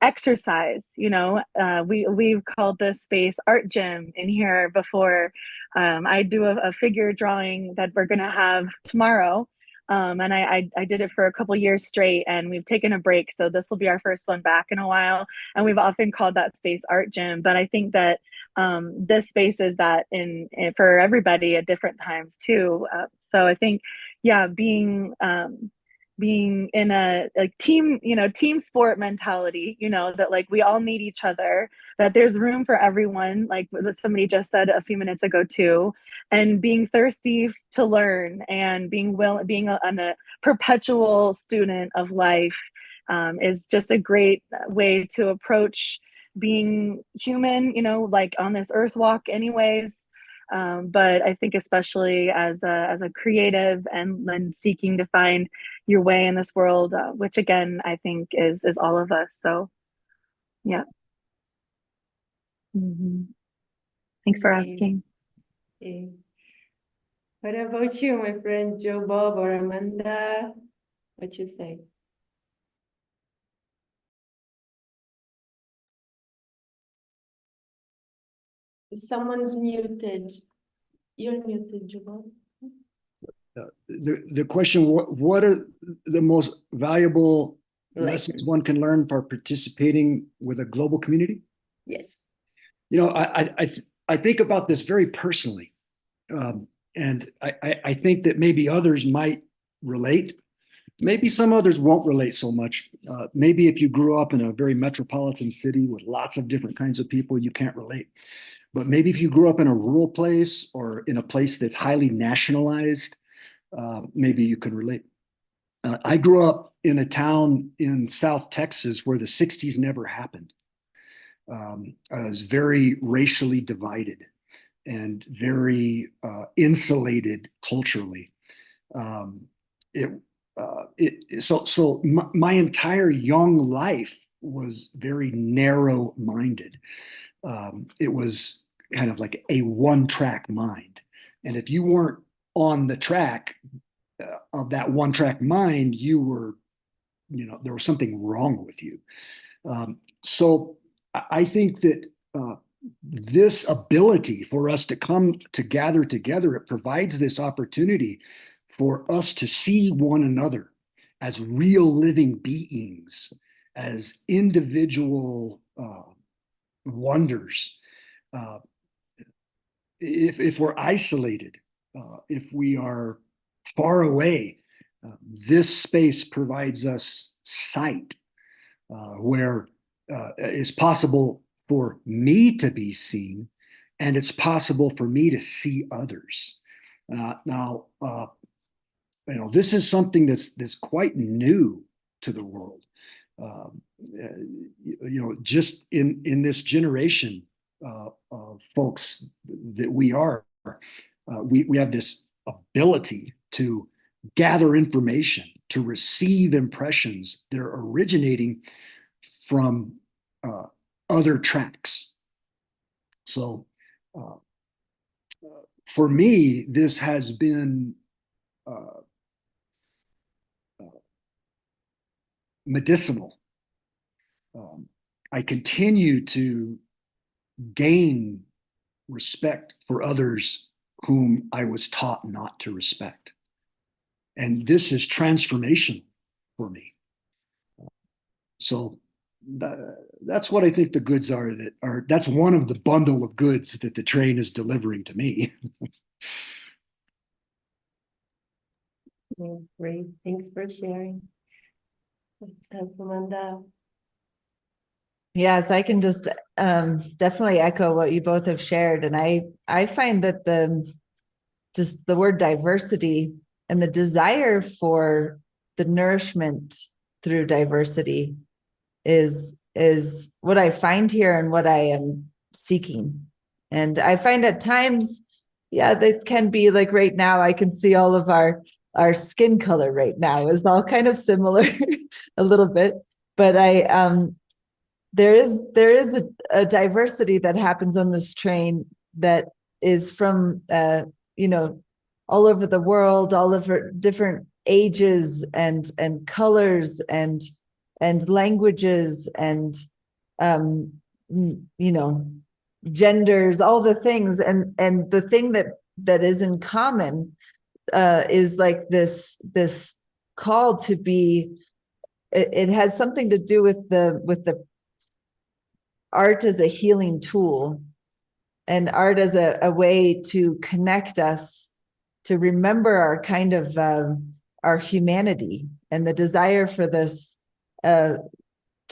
C: exercise, you know. We've called this space Art Gym in here before. I do a figure drawing that we're gonna have tomorrow. And I did it for a couple years straight, and we've taken a break. So this will be our first one back in a while. And we've often called that space Art Gym. But I think that this space is that for everybody at different times too. So I think, yeah, being in a team, team sport mentality, that like we all need each other, that there's room for everyone, like somebody just said a few minutes ago too, and being thirsty to learn and being a perpetual student of life is just a great way to approach being human, like on this earth walk anyways. But I think especially as a creative and seeking to find your way in this world, which again, I think is all of us. So yeah. Thanks for asking.
B: Okay. What about you, my friend Joe Bob or Amanda? What you say? If someone's muted, you're muted, Joe Bob.
D: The question, what are the most valuable lessons one can learn for participating with a global community?
B: Yes.
D: I think about this very personally. And I think that maybe others might relate. Maybe some others won't relate so much. Maybe if you grew up in a very metropolitan city with lots of different kinds of people, you can't relate. But maybe if you grew up in a rural place or in a place that's highly nationalized, maybe you could relate. I grew up in a town in South Texas where the 60s never happened. I was very racially divided and very insulated culturally. So my entire young life was very narrow-minded. It was kind of like a one-track mind. And if you weren't on the track of that one-track mind, you were, there was something wrong with you. So I think that this ability for us to come to gather together, it provides this opportunity for us to see one another as real living beings, as individual wonders. If we're isolated, if we are far away, this space provides us sight, where it's possible for me to be seen, and it's possible for me to see others. Now, this is something that's quite new to the world. Just in this generation of folks that we are, we have this ability to gather information, to receive impressions that are originating from other tracks. So for me, this has been medicinal. I continue to gain respect for others whom I was taught not to respect. And this is transformation for me. So that's what I think the goods are. That's one of the bundle of goods that the train is delivering to me.
B: Great, thanks for sharing. Amanda.
A: Yes, I can just definitely echo what you both have shared. And I find that the word diversity and the desire for the nourishment through diversity is what I find here and what I am seeking. And I find at times, yeah, that can be like right now, I can see all of our skin color right now is all kind of similar a little bit, but there is a diversity that happens on this train that is from all over the world, all over different ages and colors and languages and genders, all the things, and the thing that is in common is like this call to be. It has something to do with the art as a healing tool, and art as a way to connect us, to remember our kind of our humanity and the desire for this, to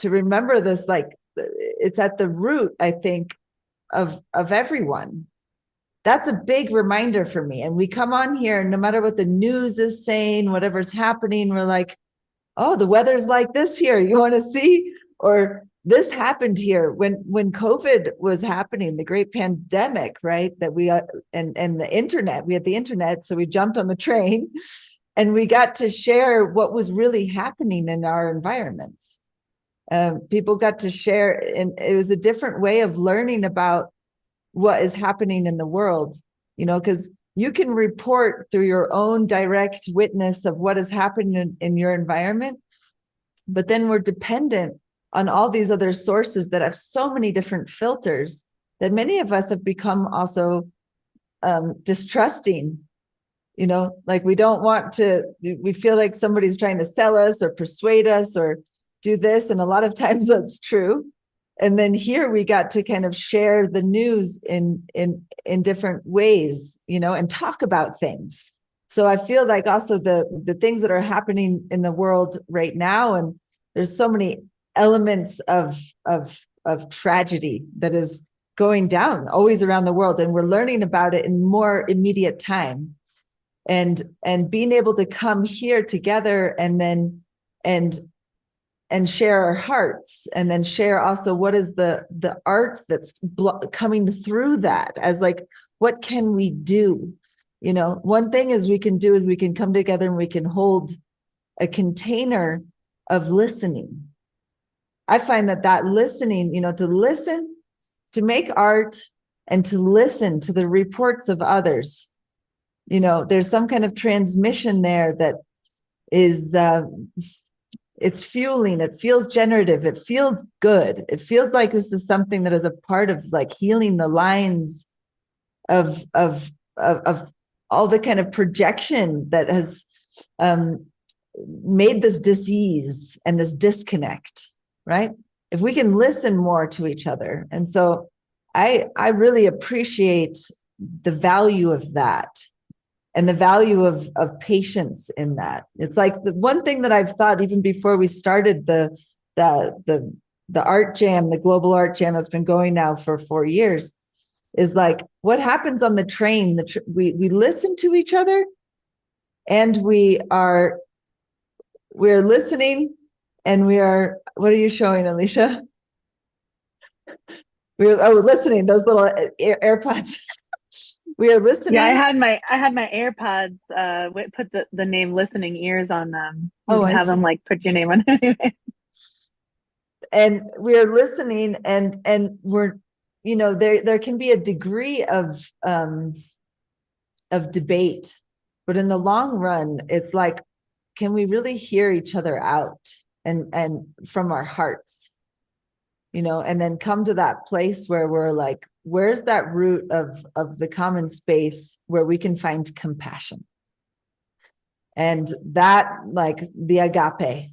A: remember this, like it's at the root, I think, of everyone. That's a big reminder for me. And we come on here, no matter what the news is saying, whatever's happening, we're like, oh, the weather's like this here. You want to see? Or this happened here when COVID was happening, the great pandemic, right? That we and the internet, we had the internet, so we jumped on the train and we got to share what was really happening in our environments. People got to share, and it was a different way of learning about what is happening in the world, you know, because you can report through your own direct witness of what is happening in your environment, but then we're dependent on all these other sources that have so many different filters that many of us have become also distrusting, you know, like we don't want to, we feel like somebody's trying to sell us or persuade us or do this, and a lot of times that's true. And then here we got to kind of share the news in different ways, you know, and talk about things. So I feel like also the things that are happening in the world right now, and there's so many elements of tragedy that is going down always around the world, and we're learning about it in more immediate time, and being able to come here together and then and share our hearts, and then share also what is the art that's coming through that, as like, what can we do? You know, one thing is we can do is we can come together and we can hold a container of listening. I find that listening, you know, to listen, to make art, and to listen to the reports of others, you know, there's some kind of transmission there that is it's fueling, it feels generative, it feels good. It feels like this is something that is a part of like healing the lines of all the kind of projection that has made this disease and this disconnect, right? If we can listen more to each other. And so I really appreciate the value of that, and the value of patience in that. It's like the one thing that I've thought even before we started the art jam, the global art jam that's been going now for 4 years, is like, what happens on the train? We listen to each other, and we're listening, and we are, what are you showing, Alicia? We're listening, those little AirPods. We are listening.
C: Yeah, I had my AirPods put the name listening ears on them. You can have them like put your name on it.
A: And we are listening, and we're, you know, there can be a degree of debate, but in the long run, it's like, can we really hear each other out and from our hearts, you know, and then come to that place where we're like, where's that root of the common space where we can find compassion? And that, like the agape,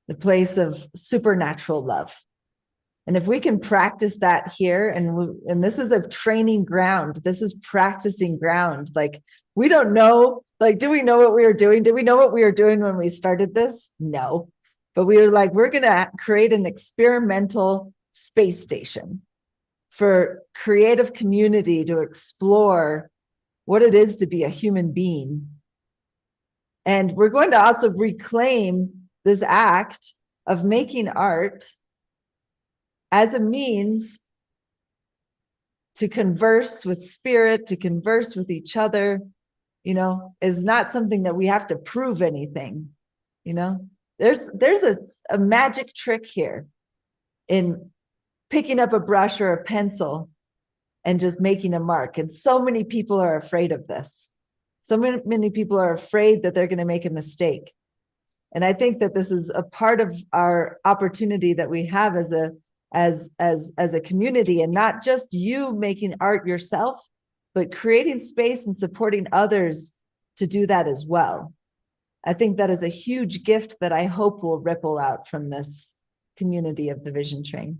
A: the place of supernatural love. And if we can practice that here, and this is a training ground, this is practicing ground. Like, we don't know, like, do we know what we were doing? Did we know what we were doing when we started this? No. But we were like, we're going to create an experimental space station for creative community to explore what it is to be a human being. And we're going to also reclaim this act of making art as a means to converse with spirit, to converse with each other, you know, is not something that we have to prove anything, you know. There's a magic trick here in picking up a brush or a pencil and just making a mark. And so many people are afraid of this. So many people are afraid that they're going to make a mistake. And I think that this is a part of our opportunity that we have as a community, and not just you making art yourself, but creating space and supporting others to do that as well. I think that is a huge gift that I hope will ripple out from this community of the Vision Train.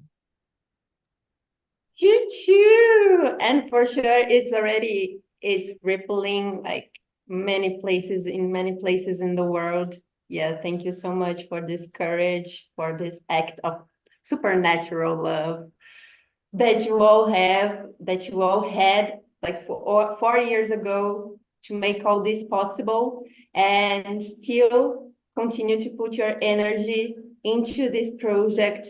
B: Choo choo. And for sure, it's rippling like many places in the world. Yeah, thank you so much for this courage, for this act of supernatural love that you all have, that you all had like 4 years ago to make all this possible, and still continue to put your energy into this project,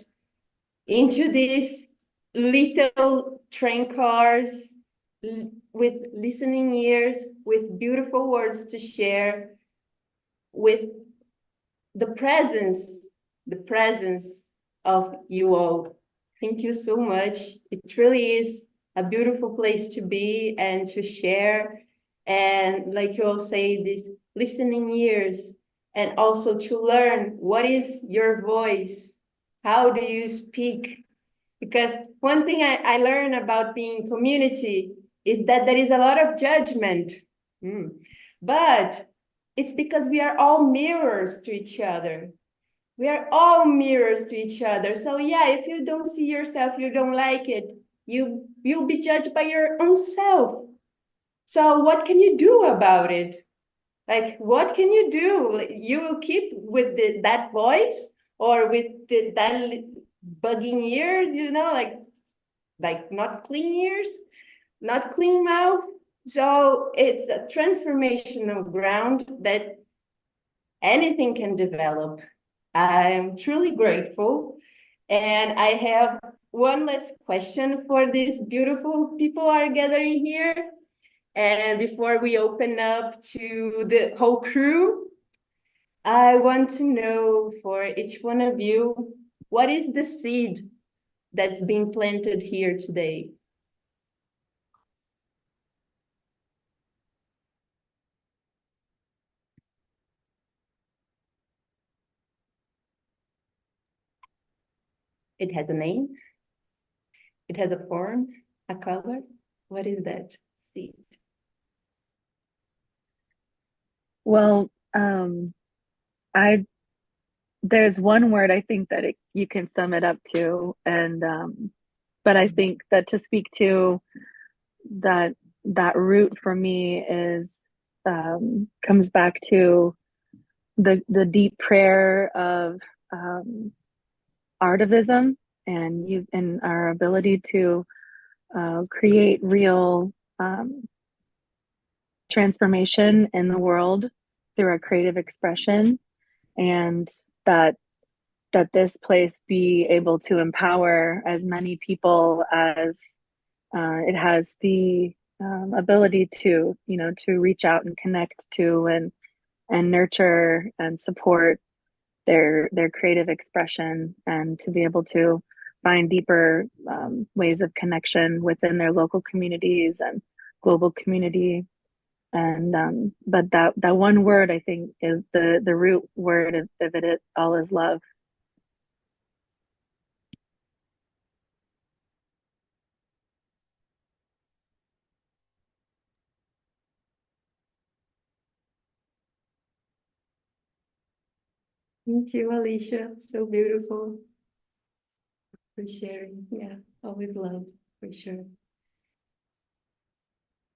B: into these little train cars with listening ears, with beautiful words to share, with the presence of you all. Thank you so much. It really is a beautiful place to be and to share. And like you all say, these listening ears, and also to learn what is your voice, how do you speak? Because one thing I learned about being community is that there is a lot of judgment. But it's because we are all mirrors to each other. We are all mirrors to each other. So yeah, if you don't see yourself, you don't like it, you'll be judged by your own self. So what can you do about it? Like, what can you do? Like, you will keep with that voice, or with that bugging ears, like not clean ears, not clean mouth. So it's a transformational ground that anything can develop. I'm truly grateful. And I have one last question for these beautiful people are gathering here. And before we open up to the whole crew, I want to know for each one of you, what is the seed that's being planted here today? It has a name. It has a form, a color. What is that seed?
C: Well, there's one word I think that you can sum it up to, and but I think that to speak to that root for me is comes back to the deep prayer of artivism and our ability to create real transformation in the world through our creative expression, and that this place be able to empower as many people as it has the ability to, to reach out and connect to and nurture and support their creative expression, and to be able to find deeper ways of connection within their local communities and global community. And but that one word, I think, is the root word of it all is love.
B: Thank you, Alicia. So beautiful for sharing. Yeah, always love, for sure.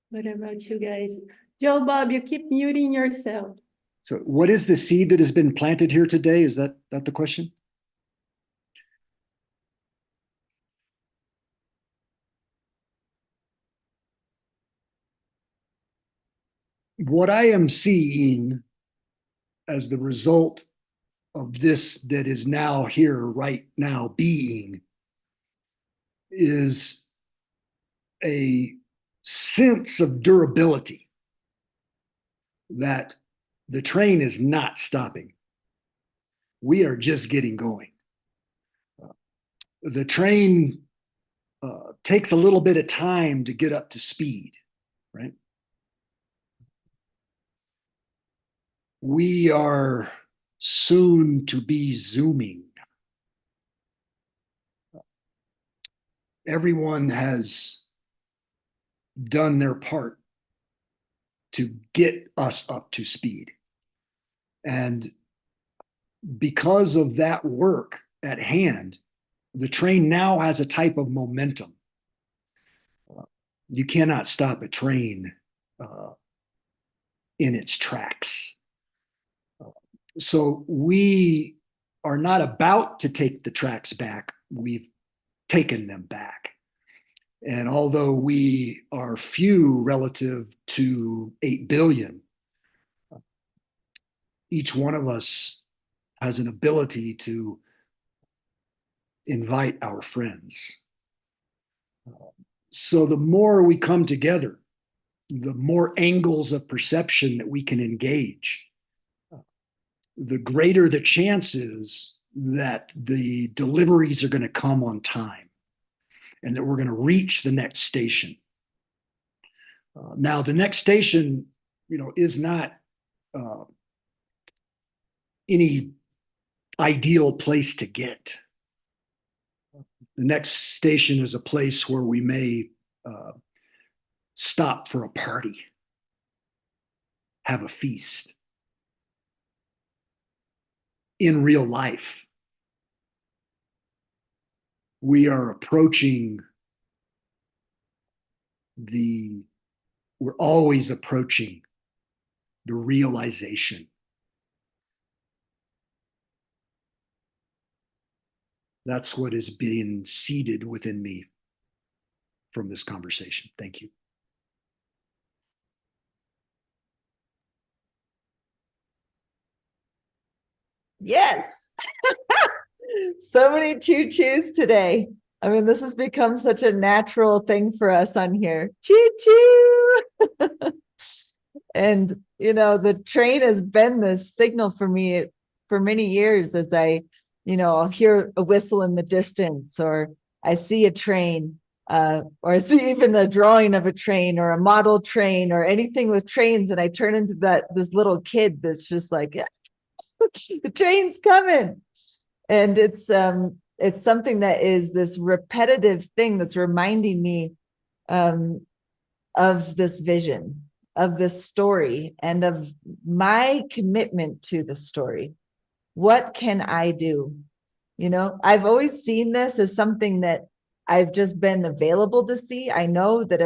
B: What about you guys? Joe Bob, you keep muting yourself.
D: So what is the seed that has been planted here today? Is that the question? What I am seeing as the result of this that is now here right now being is a sense of durability, that the train is not stopping. We are just getting going. The train takes a little bit of time to get up to speed, right? We are soon to be zooming. Everyone has done their part to get us up to speed. And because of that work at hand, the train now has a type of momentum You cannot stop a train in its tracks. So we are not about to take the tracks back. We've taken them back. And although we are few relative to 8 billion, each one of us has an ability to invite our friends. So the more we come together, the more angles of perception that we can engage, the greater the chances that the deliveries are going to come on time and that we're going to reach the next station. Now, the next station, is not any ideal place to get. The next station is a place where we may stop for a party, have a feast. In real life, we are approaching we're always approaching the realization. That's what is being seeded within me from this conversation. Thank you.
A: Yes. So many choo-choos today. I mean, this has become such a natural thing for us on here. Choo-choo. And, the train has been this signal for me for many years as I'll hear a whistle in the distance, or I see a train, or I see even a drawing of a train or a model train or anything with trains. And I turn into this little kid that's just like, yeah, the train's coming. And it's something that is this repetitive thing that's reminding me of this vision, of this story, and of my commitment to the story. What can I do? I've always seen this as something that I've just been available to see. I know that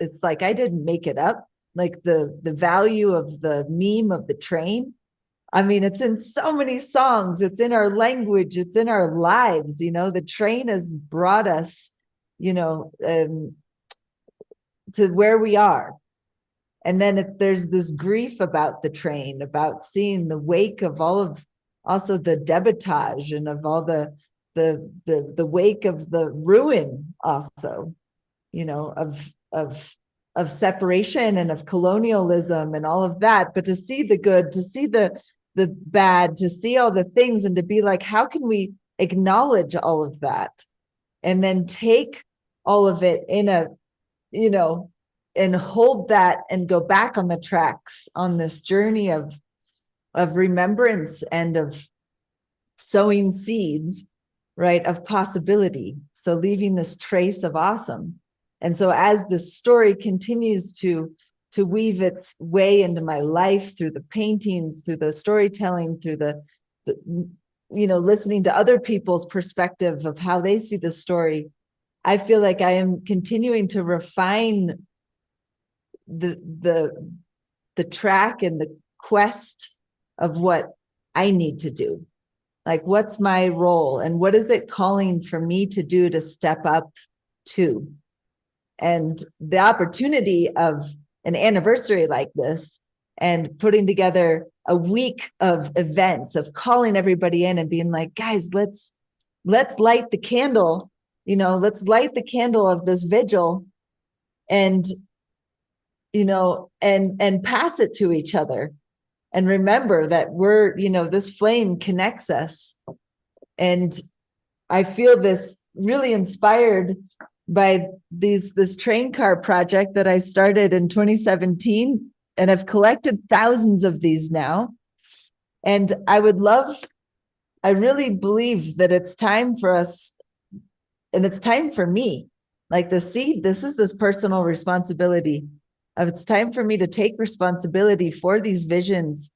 A: it's like I didn't make it up, like the value of the meme of the train. I mean, it's in so many songs, it's in our language, it's in our lives. The train has brought us, to where we are. And then there's this grief about the train, about seeing the wake of also the debitage and of all the wake of the ruin also, of separation and of colonialism and all of that. But to see the good, to see the bad, to see all the things, and to be like, how can we acknowledge all of that and then take all of it and hold that and go back on the tracks on this journey of remembrance and of sowing seeds, right, of possibility. So leaving this trace of awesome. And so as this story continues to weave its way into my life through the paintings, through the storytelling, through the listening to other people's perspective of how they see the story, I feel like I am continuing to refine the track and the quest of what I need to do. Like, what's my role and what is it calling for me to do to step up to? And the opportunity of an anniversary like this and putting together a week of events, of calling everybody in and being like, guys, let's light the candle, let's light the candle of this vigil and, and pass it to each other. And remember that we're, this flame connects us. And I feel this really inspired by this train car project that I started in 2017. And I've collected thousands of these now. And I really believe that it's time for us, and it's time for me, like the seed, this is this personal responsibility of it's time for me to take responsibility for these visions,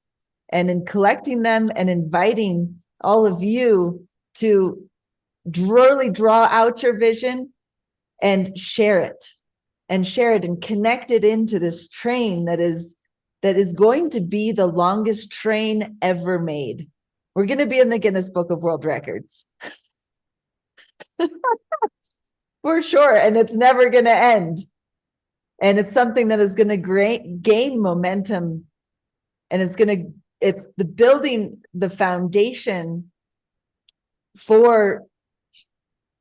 A: and in collecting them and inviting all of you to really draw out your vision and share it, and share it and connect it into this train that is going to be the longest train ever made. We're going to be in the Guinness Book of World Records. For sure. And it's never going to end. And it's something that is going to gain momentum. And it's the building the foundation for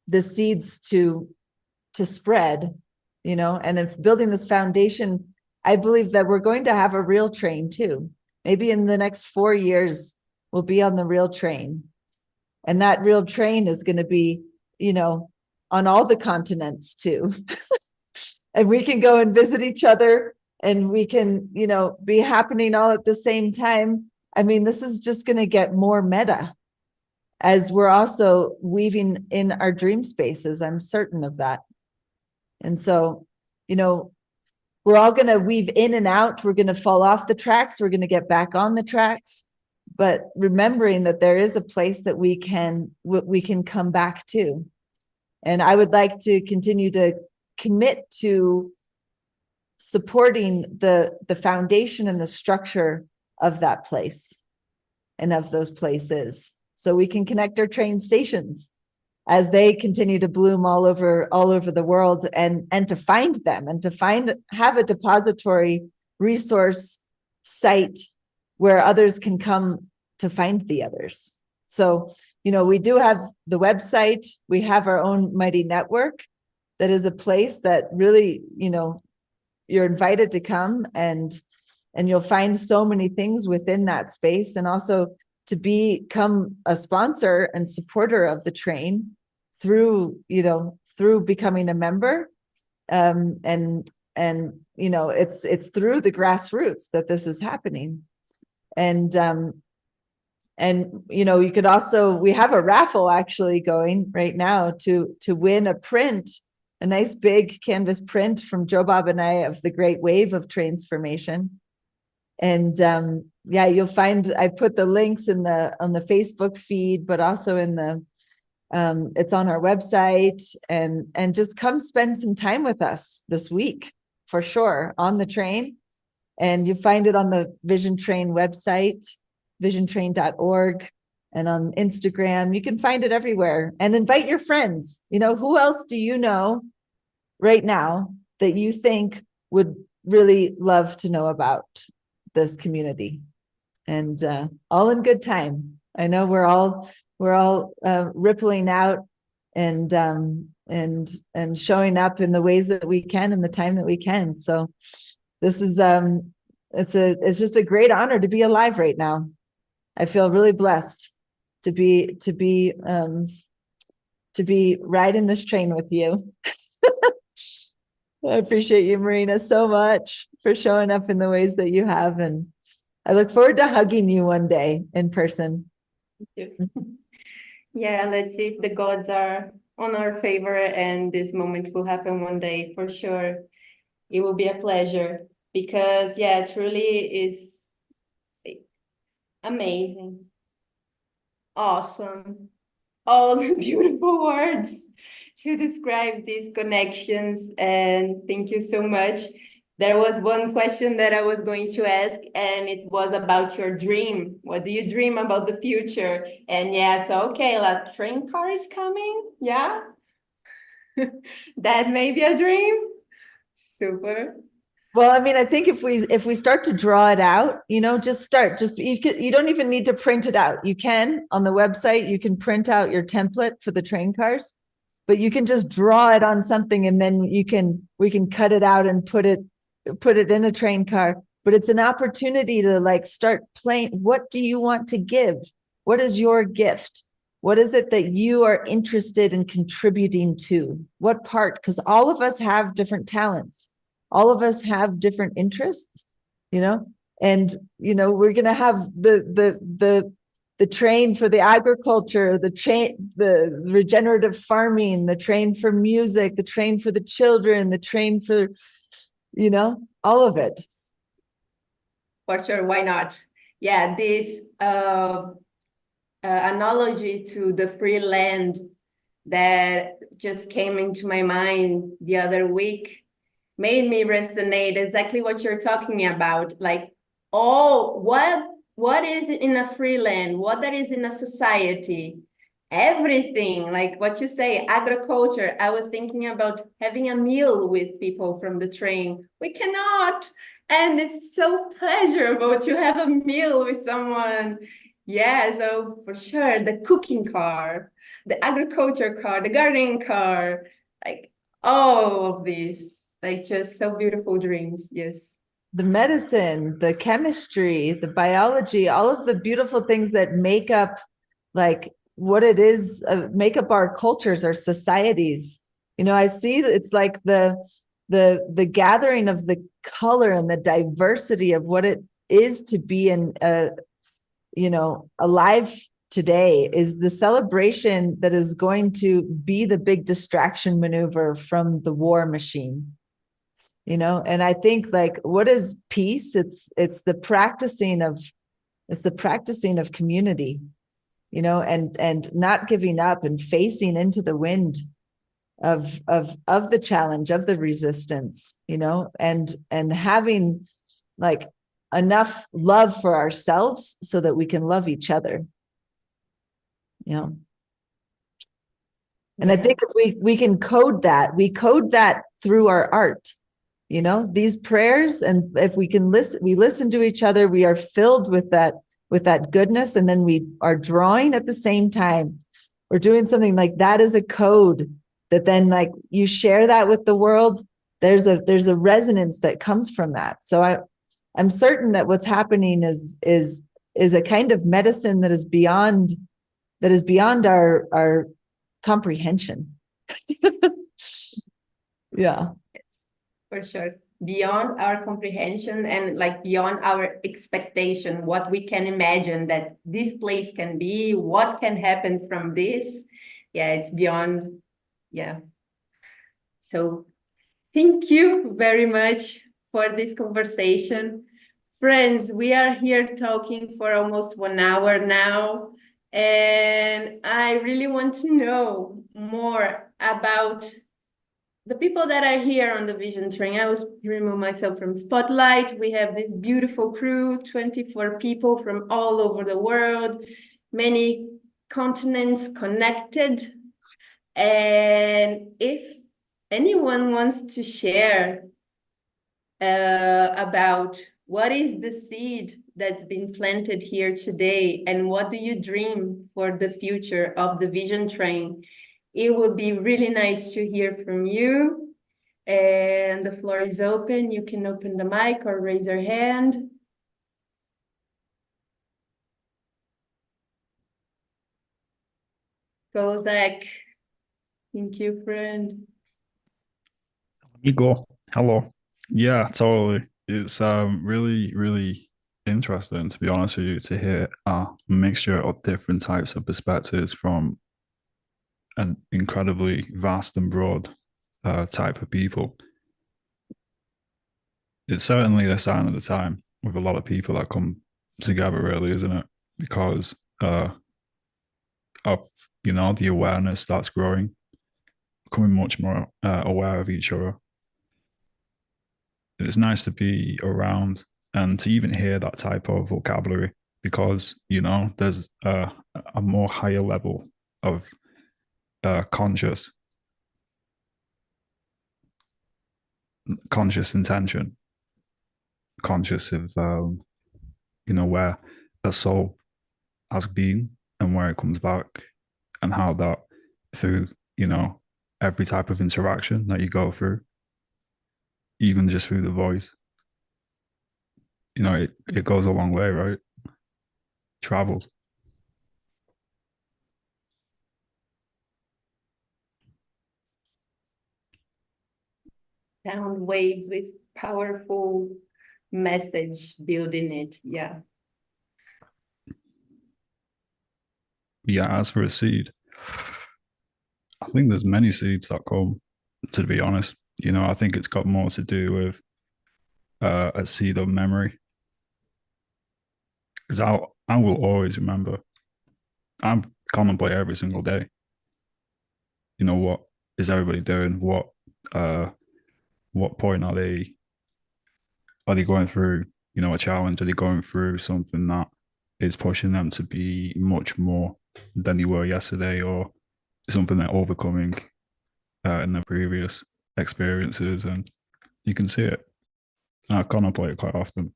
A: the seeds to spread, you know, and if building this foundation, I believe that we're going to have a real train too. Maybe in the next 4 years, we'll be on the real train. And that real train is going to be, you know, on all the continents too. And we can go and visit each other and we can, you know, be happening all at the same time. I mean, this is just going to get more meta as we're also weaving in our dream spaces. I'm certain of that. And so, you know, we're all going to weave in and out. We're going to fall off the tracks. We're going to get back on the tracks. But remembering that there is a place that we can come back to. And I would like to continue to commit to supporting the foundation and the structure of that place and of those places, so we can connect our train stations as they continue to bloom all over the world, and to find them and to have a depository resource site where others can come to find the others. So, you know, we do have the website, we have our own Mighty Network. That is a place that really, you know, you're invited to come, and you'll find so many things within that space, and also to become a sponsor and supporter of the train through becoming a member. And you know, it's through the grassroots that this is happening. And you know, you could also, we have a raffle actually going right now to win a print, a nice big canvas print from Joe Bob and I of the Great Wave of Transformation. And yeah, you'll find, I put the links on the Facebook feed, but also in the it's on our website, and just come spend some time with us this week for sure on the train. And you find it on the Vision Train website, visiontrain.org, and on Instagram. You can find it everywhere, and invite your friends. You know, who else do you know right now that you think would really love to know about this community? And all in good time. I know we're all rippling out and showing up in the ways that we can in the time that we can. So this is it's just a great honor to be alive right now. I feel really blessed to be riding this train with you. I appreciate you, Marina, so much for showing up in the ways that you have, and I look forward to hugging you one day in person.
B: Yeah, let's see if the gods are on our favor and this moment will happen one day for sure. It will be a pleasure, because yeah, truly is amazing, awesome, all the beautiful words to describe these connections. And thank you so much. There was one question that I was going to ask, and it was about your dream. What do you dream about the future? And yeah, so okay, a train car is coming. Yeah, that may be a dream. Super.
A: Well, I mean, I think if we start to draw it out, you know, you don't even need to print it out. You can, on the website, you can print out your template for the train cars, but you can just draw it on something, and then we can cut it out and put it in a train car. But it's an opportunity to like start playing. What do you want to give? What is your gift? What is it that you are interested in contributing to? What part? Because all of us have different talents. All of us have different interests, you know, and, you know, we're going to have the train for the agriculture, the regenerative farming, the train for music, the train for the children, the train for, you know, all of it.
B: For sure, why not? Yeah, this analogy to the free land that just came into my mind the other week made me resonate exactly what you're talking about. Like, oh, what is in a free land? What that is in a society? Everything, like what you say, agriculture. I was thinking about having a meal with people from the train. We cannot. And it's so pleasurable to have a meal with someone. Yeah, so for sure, the cooking car, the agriculture car, the gardening car, like all of these, like just so beautiful dreams. Yes.
A: The medicine, the chemistry, the biology, all of the beautiful things that make up like what it is, make up our cultures, our societies. You know, I see that it's like the gathering of the color and the diversity of what it is to be in you know, alive today is the celebration that is going to be the big distraction maneuver from the war machine. You know, and I think like what is peace? It's the practicing of community, you know, and not giving up and facing into the wind of the challenge, of the resistance, you know, and having like enough love for ourselves so that we can love each other. You know. And I think if we can code that, we code that through our art. You know, these prayers, and if we can listen, we listen to each other, we are filled with that goodness, and then we are drawing at the same time. We're doing something like that is a code that then like you share that with the world. There's a resonance that comes from that. So I'm certain that what's happening is a kind of medicine that is beyond our comprehension. Yeah.
B: For sure, beyond our comprehension and like beyond our expectation, what we can imagine that this place can be, what can happen from this. Yeah, it's beyond. Yeah. So thank you very much for this conversation. Friends, we are here talking for almost 1 hour now, and I really want to know more about the people that are here on the Vision Train. I was remove myself from spotlight. We have this beautiful crew, 24 people from all over the world, many continents connected. And if anyone wants to share about what is the seed that's been planted here today and what do you dream for the future of the Vision Train, it would be really nice to hear from you. And the floor is open. You can open the mic or raise your hand. Go, Zach. Thank you, friend.
J: Igor, hello. Yeah, totally. It's really, really interesting, to be honest with you, to hear a mixture of different types of perspectives from an incredibly vast and broad type of people. It's certainly a sign of the time with a lot of people that come together, really, isn't it? Because of the awareness that's growing, becoming much more aware of each other. It's nice to be around and to even hear that type of vocabulary, because there's a more higher level of conscious intention, conscious of where a soul has been and where it comes back, and how that through every type of interaction that you go through, even just through the voice, it goes a long way, right? Travels.
B: Sound waves with powerful message building it. Yeah.
J: Yeah, as for a seed, I think there's many seeds that come, to be honest. I think it's got more to do with a seed of memory. Because I will always remember. I contemplate every single day. What is everybody doing? what point are they going through, you know, a challenge? Are they going through something that is pushing them to be much more than they were yesterday, or something they're overcoming in their previous experiences? And you can see it. I contemplate it quite often.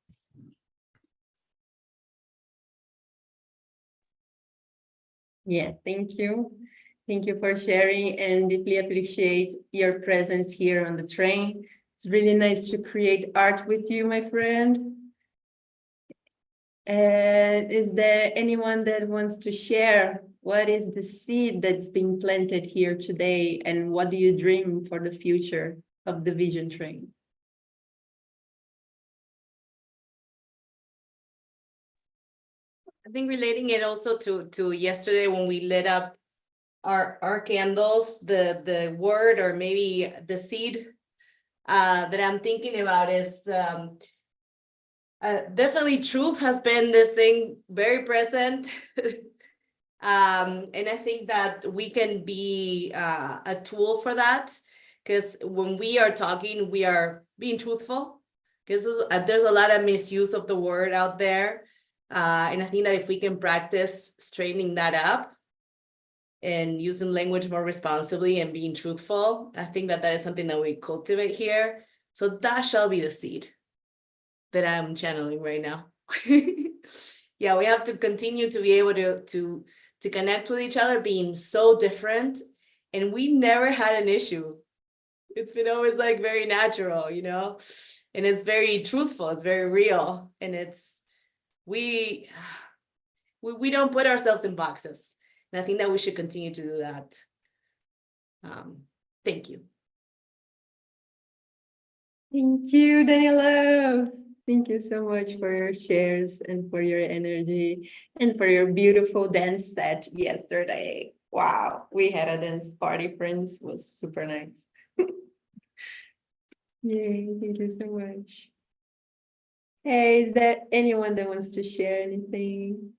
B: Yeah, thank you. Thank you for sharing, and deeply appreciate your presence here on the train. It's really nice to create art with you, my friend. And is there anyone that wants to share what is the seed that's being planted here today, and what do you dream for the future of the Vision Train?
G: I think relating it also to yesterday when we lit up our candles, the word or maybe the seed that I'm thinking about is definitely truth has been this thing very present. And I think that we can be a tool for that, because when we are talking, we are being truthful, because there's a lot of misuse of the word out there. And I think that if we can practice straightening that up and using language more responsibly and being truthful, I think that is something that we cultivate here. So that shall be the seed that I'm channeling right now. Yeah, we have to continue to be able to connect with each other, being so different. And we never had an issue. It's been always like very natural, you know, and it's very truthful. It's very real. And it's, we don't put ourselves in boxes. And I think that we should continue to do that. Thank you.
B: Thank you, Daniela. Thank you so much for your shares and for your energy and for your beautiful dance set yesterday. Wow, we had a dance party, friends. It was super nice. Yay, thank you so much. Hey, is there anyone that wants to share anything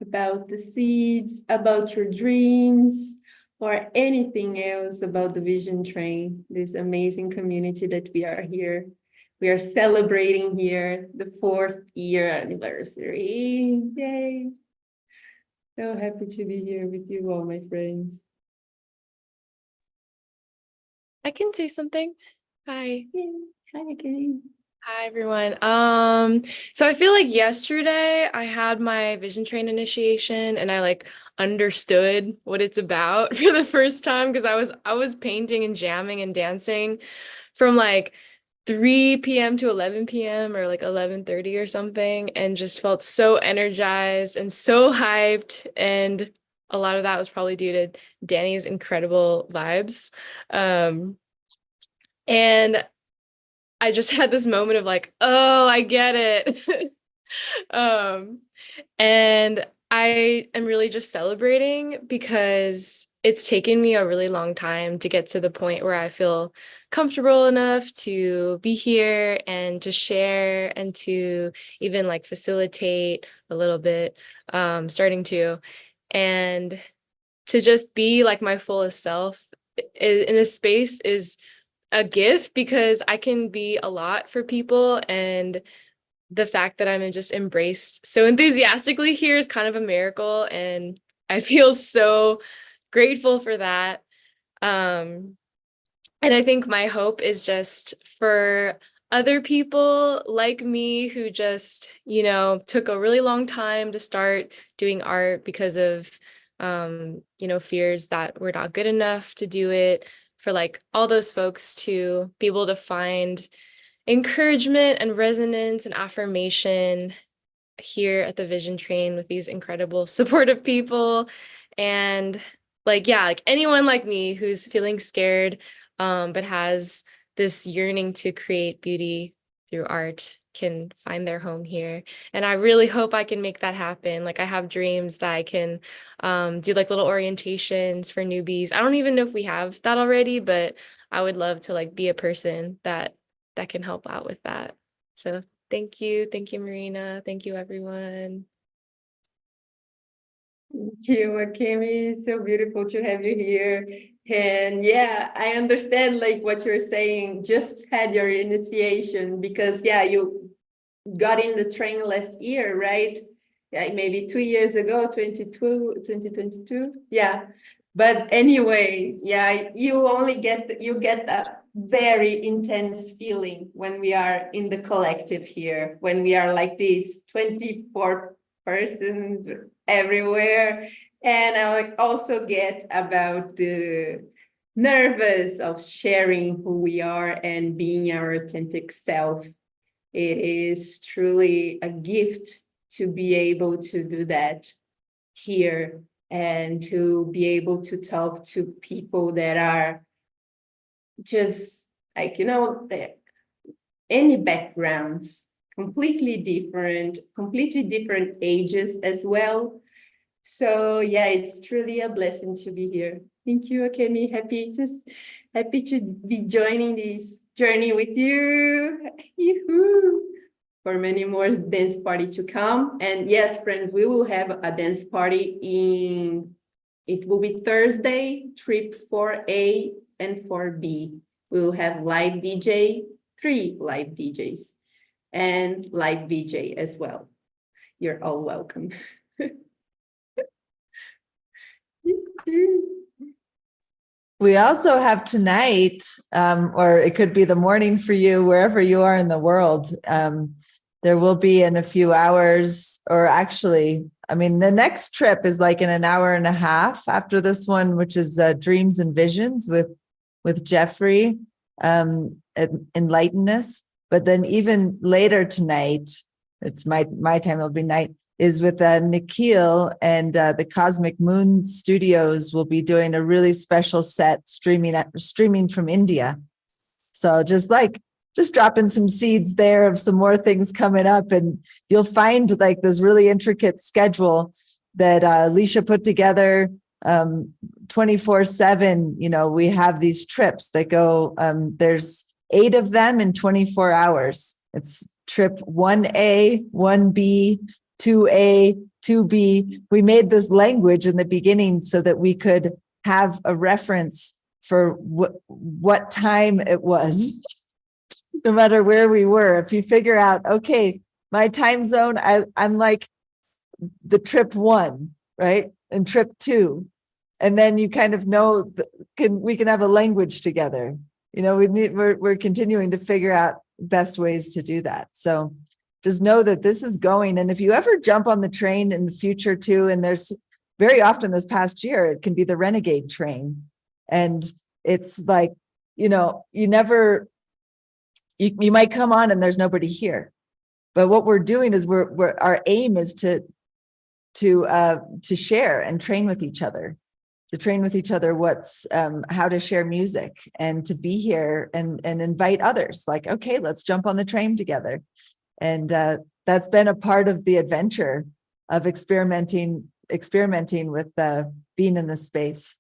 B: about the seeds, about your dreams, or anything else about the Vision Train, this amazing community that we are here? We are celebrating here the 4th year anniversary. Yay. So happy to be here with you all, my friends.
K: I can say something. Hi.
B: Yay. Hi again.
K: Hi, everyone. So I feel like yesterday I had my Vision Train initiation and I like understood what it's about for the first time, because I was painting and jamming and dancing from like 3 p.m. to 11 p.m. or like 11:30 or something, and just felt so energized and so hyped. And a lot of that was probably due to Danny's incredible vibes. And I just had this moment of like, oh, I get it. And I am really just celebrating, because it's taken me a really long time to get to the point where I feel comfortable enough to be here and to share and to even like facilitate a little bit, starting to, and to just be like my fullest self in a space is a gift, because I can be a lot for people, and the fact that I'm just embraced so enthusiastically here is kind of a miracle, and I feel so grateful for that. And I think my hope is just for other people like me who just, you know, took a really long time to start doing art because of, you know, fears that we're not good enough to do it, for like all those folks to be able to find encouragement and resonance and affirmation here at the Vision Train with these incredible supportive people. And like, yeah, like anyone like me who's feeling scared, but has this yearning to create beauty through art can find their home here. And I really hope I can make that happen. Like I have dreams that I can do like little orientations for newbies. I don't even know if we have that already, but I would love to like be a person that can help out with that. So thank you, Marina. Thank you, everyone.
B: Thank you, Akemi. So beautiful to have you here. And yeah, I understand like what you're saying, just had your initiation because yeah, you got in the train last year, right? Yeah, maybe 2 years ago, 2022. Yeah. But anyway, yeah, you get that very intense feeling when we are in the collective here, when we are like these 24 persons everywhere. And I also get about the nervous of sharing who we are and being our authentic self. It is truly a gift to be able to do that here and to be able to talk to people that are just like, any backgrounds, completely different ages as well. So yeah, it's truly a blessing to be here. Thank you, Akemi. Happy to be joining this journey with you. Yoo-hoo. For many more dance party to come. And yes, friends, we will have a dance party it will be Thursday, trip 4A and 4B. We will have live DJ, 3 live DJs, and live VJ as well. You're all welcome.
A: We also have tonight, or it could be the morning for you, wherever you are in the world. There will be in a few hours, or actually, I mean, the next trip is like in an hour and a half after this one, which is Dreams and Visions with Jeffrey, Enlighten Us. But then even later tonight, it's my time, it'll be night, is with Nikhil and the Cosmic Moon Studios will be doing a really special set streaming from India. So just dropping some seeds there of some more things coming up, and you'll find like this really intricate schedule that Alicia put together 24/7. We have these trips that go, there's 8 of them in 24 hours. It's trip 1A, 1B, 2A, 2B. We made this language in the beginning so that we could have a reference for what time it was, no matter where we were. If you figure out, okay, my time zone, I'm like the trip 1, right? And trip 2. And then you kind of know we can have a language together. We're continuing to figure out best ways to do that. So just know that this is going. And if you ever jump on the train in the future too, and there's very often this past year, it can be the Renegade train. And it's like, you might come on and there's nobody here. But what we're doing is our aim is to share and train with each other, what's how to share music and to be here and invite others. Like, okay, let's jump on the train together. And that's been a part of the adventure of experimenting with being in this space.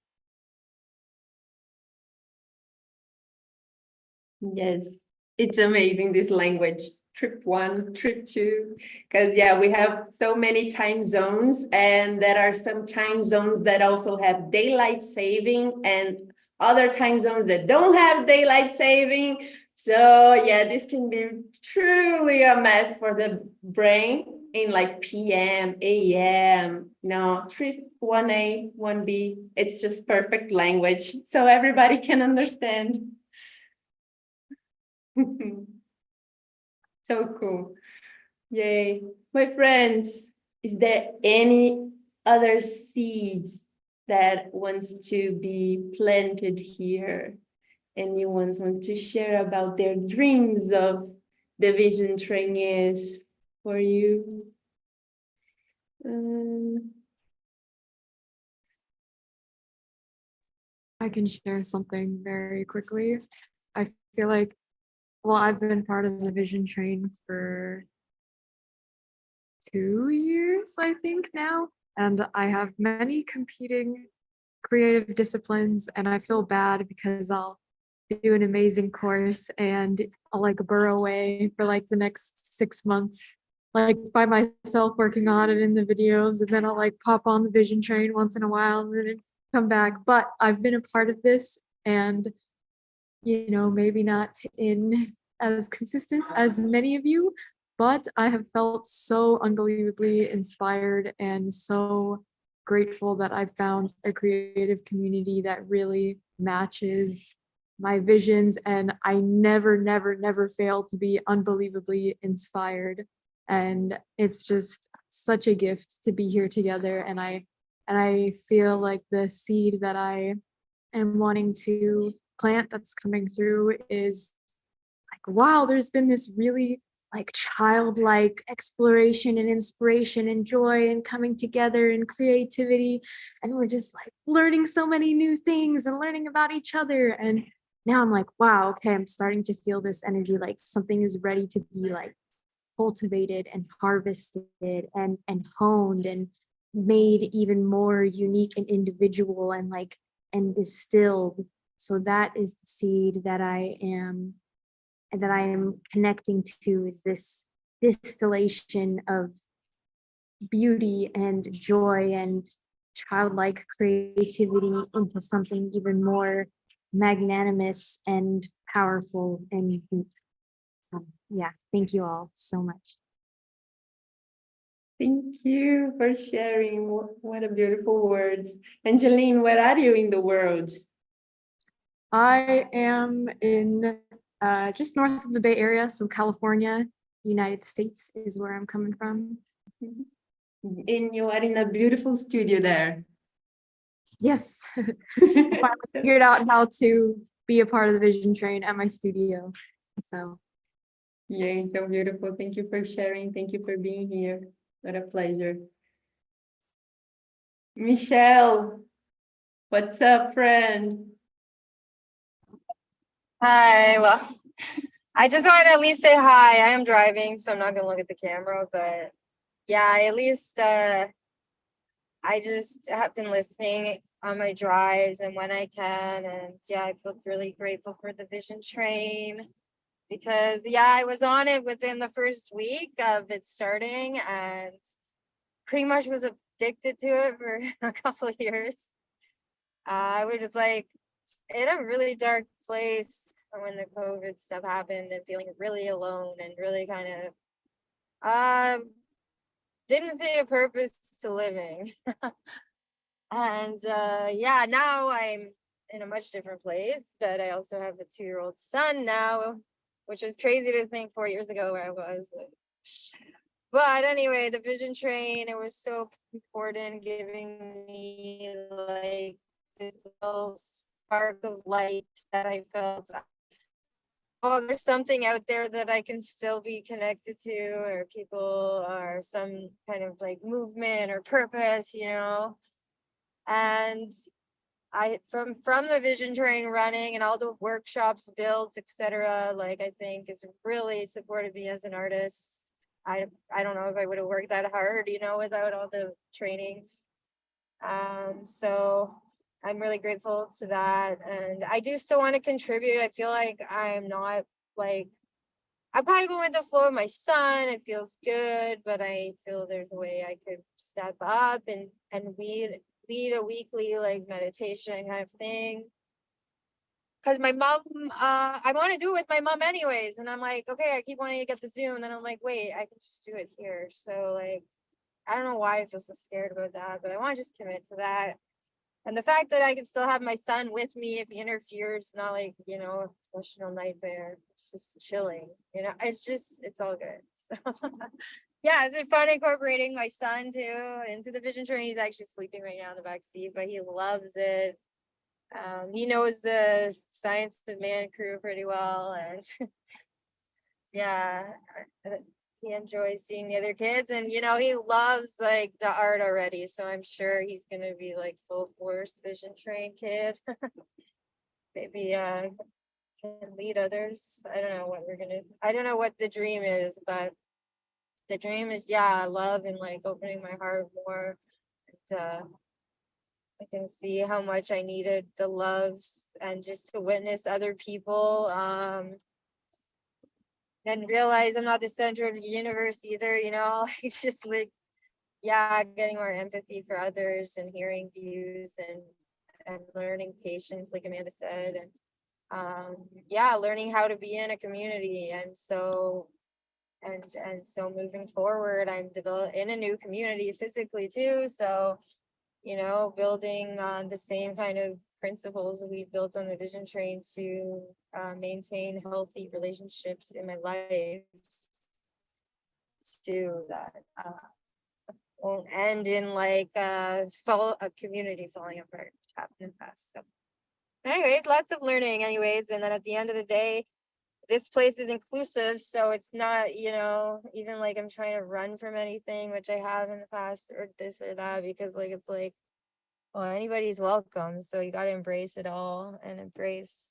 B: Yes, it's amazing, this language, trip 1, trip 2, because yeah, we have so many time zones, and there are some time zones that also have daylight saving and other time zones that don't have daylight saving. So yeah, this can be truly a mess for the brain in like PM, AM, trip 1A, 1B. It's just perfect language so everybody can understand. So cool. Yay. My friends, is there any other seeds that wants to be planted here? Anyone want to share about their dreams of the vision trainees for you?
L: I can share something very quickly. I feel like, I've been part of the Vision Train for 2 years, I think now, and I have many competing creative disciplines, and I feel bad because I'll do an amazing course and I'll like burrow away for like the next 6 months, like by myself working on it in the videos, and then I'll like pop on the Vision Train once in a while, and then come back, but I've been a part of this, and you know, maybe not in as consistent as many of you, but I have felt so unbelievably inspired and so grateful that I've found a creative community that really matches my visions, and I never fail to be unbelievably inspired. And it's just such a gift to be here together, and I feel like the seed that I am wanting to plant that's coming through is like, wow, there's been this really like childlike exploration and inspiration and joy and coming together and creativity, and we're just like learning so many new things and learning about each other. And now I'm like, wow, okay, I'm starting to feel this energy, like something is ready to be like cultivated and harvested and honed and made even more unique and individual and like and distilled. So that is the seed that I am connecting to, is this distillation of beauty and joy and childlike creativity into something even more magnanimous and powerful. And yeah, thank you all so much.
B: Thank you for sharing. What a beautiful words. Angeline, where are you in the world?
L: I am in just north of the Bay Area, so California, United States is where I'm coming from.
B: And you are in a beautiful studio there.
L: Yes, I finally figured out how to be a part of the Vision Train at my studio. So
B: yeah, so beautiful. Thank you for sharing. Thank you for being here. What a pleasure. Michelle, what's up, friend?
M: Hi, well, I just wanted to at least say hi. I am driving, so I'm not gonna look at the camera, but yeah, at least I just have been listening on my drives and when I can, and yeah, I feel really grateful for the Vision Train because yeah, I was on it within the first week of it starting and pretty much was addicted to it for a couple of years. I was just like in a really dark place when the COVID stuff happened and feeling really alone and really kind of didn't see a purpose to living. And yeah, now I'm in a much different place, but I also have a 2-year-old son now, which is crazy to think 4 years ago where I was. But anyway, the Vision Train, it was so important, giving me like this little spark of light that I felt, oh, there's something out there that I can still be connected to, or people, or some kind of like movement or purpose, you know. And I from the Vision Train running and all the workshops built, etc., like I think it's really supported me as an artist. I don't know if I would have worked that hard, you know, without all the trainings. So I'm really grateful to that. And I do still want to contribute. I feel like I'm not like, I'm kind of going with the flow of my son. It feels good, but I feel there's a way I could step up and lead a weekly like meditation kind of thing. Because my mom, I want to do it with my mom anyways. And I'm like, okay, I keep wanting to get the Zoom. And then I'm like, wait, I can just do it here. So like, I don't know why I feel so scared about that, but I want to just commit to that. And the fact that I can still have my son with me if he interferes, not like, you know, a professional nightmare. It's just chilling, you know, it's all good. So yeah, it's been fun incorporating my son too into the Vision Train. He's actually sleeping right now in the back seat, but he loves it. He knows the Science of Man crew pretty well, and yeah, he enjoys seeing the other kids, and you know, he loves like the art already, so I'm sure he's gonna be like full force Vision Train kid. Maybe can lead others. I don't know what the dream is, but the dream is, yeah, love and like opening my heart more. And I can see how much I needed the love and just to witness other people, and realize I'm not the center of the universe either, you know. It's just like, yeah, getting more empathy for others and hearing views learning patience, like Amanda said, and yeah, learning how to be in a community. And so moving forward, I'm in a new community physically too. So, you know, building on the same kind of principles that we built on the Vision Train to maintain healthy relationships in my life, to that won't end in like a community falling apart, which happened in the past. So anyways, lots of learning anyways. And then at the end of the day, this place is inclusive, so it's not, you know, even like I'm trying to run from anything, which I have in the past, or this or that, because like it's like, well, anybody's welcome, so you got to embrace it all and embrace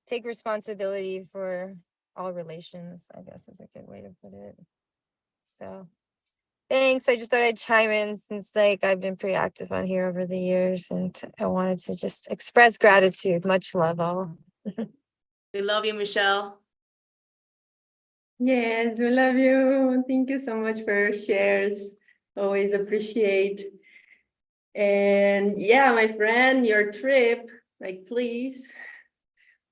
M: take responsibility for all relations, I guess is a good way to put it. So thanks. I just thought I'd chime in since like I've been pretty active on here over the years, and I wanted to just express gratitude. Much love all. We love you, Michelle.
B: Yes, we love you. Thank you so much for your shares. Always appreciate. And yeah, my friend, your trip, like please,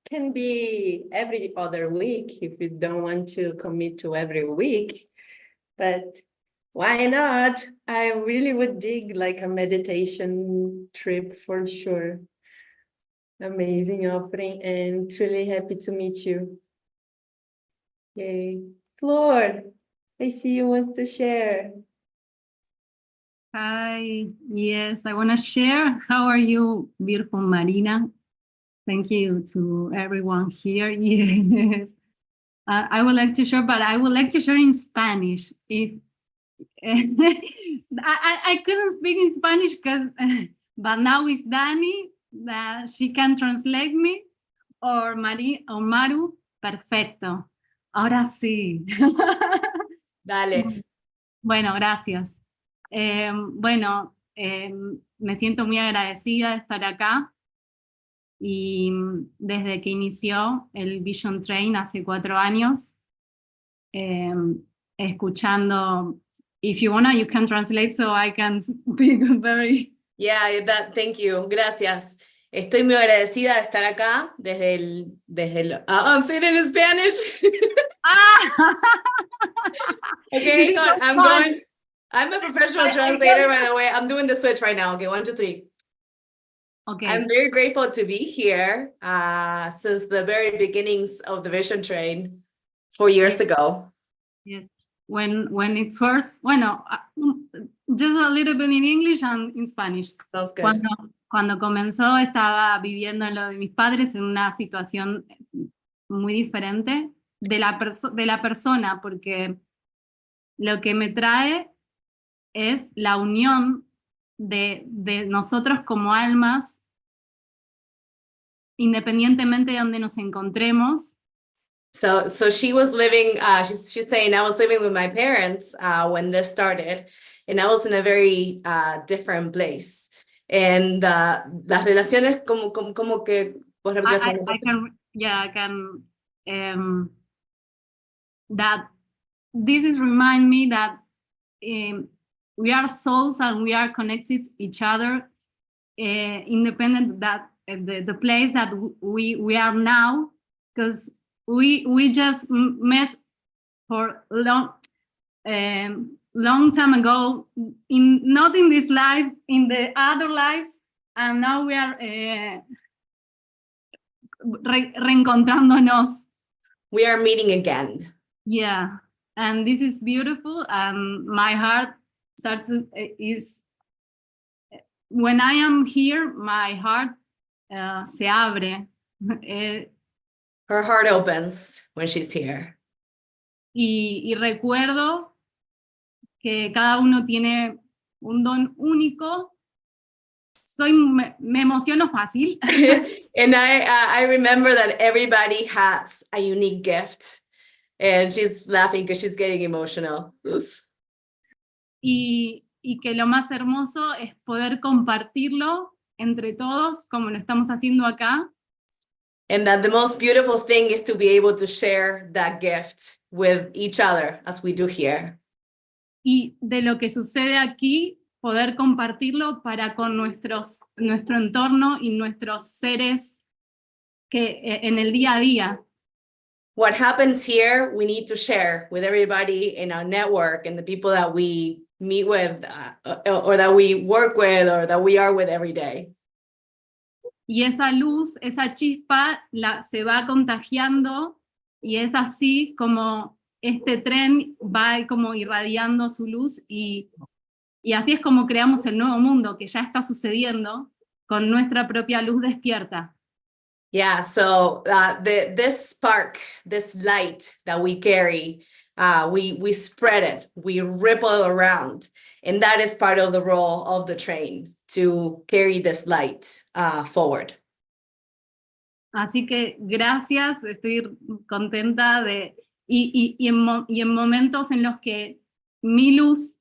B: can be every other week if you don't want to commit to every week. But why not? I really would dig like a meditation trip for sure. Amazing offering and truly happy to meet you. Yay. Flor, I see you want to share.
N: Hi, yes, I want to share. How are you, beautiful Marina? Thank you to everyone here. Yes, I would like to share, but I would like to share in Spanish. If I couldn't speak in Spanish because, but now it's Dani that she can translate me, or Maru. Perfecto. Ahora sí.
G: Dale.
N: Bueno, gracias. Bueno, me siento muy agradecida de estar acá y desde que inició el Vision Train hace 4 años, escuchando, if you wanna, you can translate so I can speak very...
G: Yeah, thank you, gracias. Estoy muy agradecida de estar acá desde el I'm saying it in Spanish. Okay, I'm a professional translator, by the way. I'm doing the switch right now. Okay, 1, 2, 3.
N: Okay.
G: I'm very grateful to be here since the very beginnings of the Vision Train 4 years ago.
N: Yes, when it first, bueno, just a little bit in English and in Spanish.
G: Sounds good.
N: Cuando comenzó estaba viviendo en lo de mis padres en una situación muy diferente de la persona, porque lo que me trae es la unión de nosotros como almas, independientemente de donde nos encontremos.
G: So she was living, she's saying, I was living with my parents when this started, and I was in a very different place. And las relaciones como que...
N: I can, that this is remind me that we are souls and we are connected each other, independent that the place that we are now, because we just met for long time ago, not in this life, in the other lives, and now we are reencontrándonos.
G: We are meeting again.
N: Yeah, and this is beautiful. My heart is, when I am here, my heart se abre.
G: Her heart opens when she's here.
N: Y recuerdo que cada uno tiene un don único. Me emociono fácil.
G: And I remember that everybody has a unique gift. And she's laughing because she's getting emotional. Oof.
N: Y que lo más hermoso es poder compartirlo entre todos, como lo estamos haciendo acá.
G: And that the most beautiful thing is to be able to share that gift with each other as we do here.
N: y de lo que sucede aquí, poder compartirlo para con nuestro entorno y nuestros seres que en el día a día.
G: What happens here, we need to share with everybody in our network and the people that we meet with or that we work with or that we are with every day.
N: Y esa luz, esa chispa, se va contagiando y es así como este tren va como irradiando su luz y así es como creamos el nuevo mundo que ya está sucediendo con nuestra propia luz despierta.
G: Yeah, so this spark, this light that we carry, we spread it, we ripple around, and that is part of the role of the train, to carry this light forward.
N: Así que gracias, estoy contenta y en momentos en los que mi luz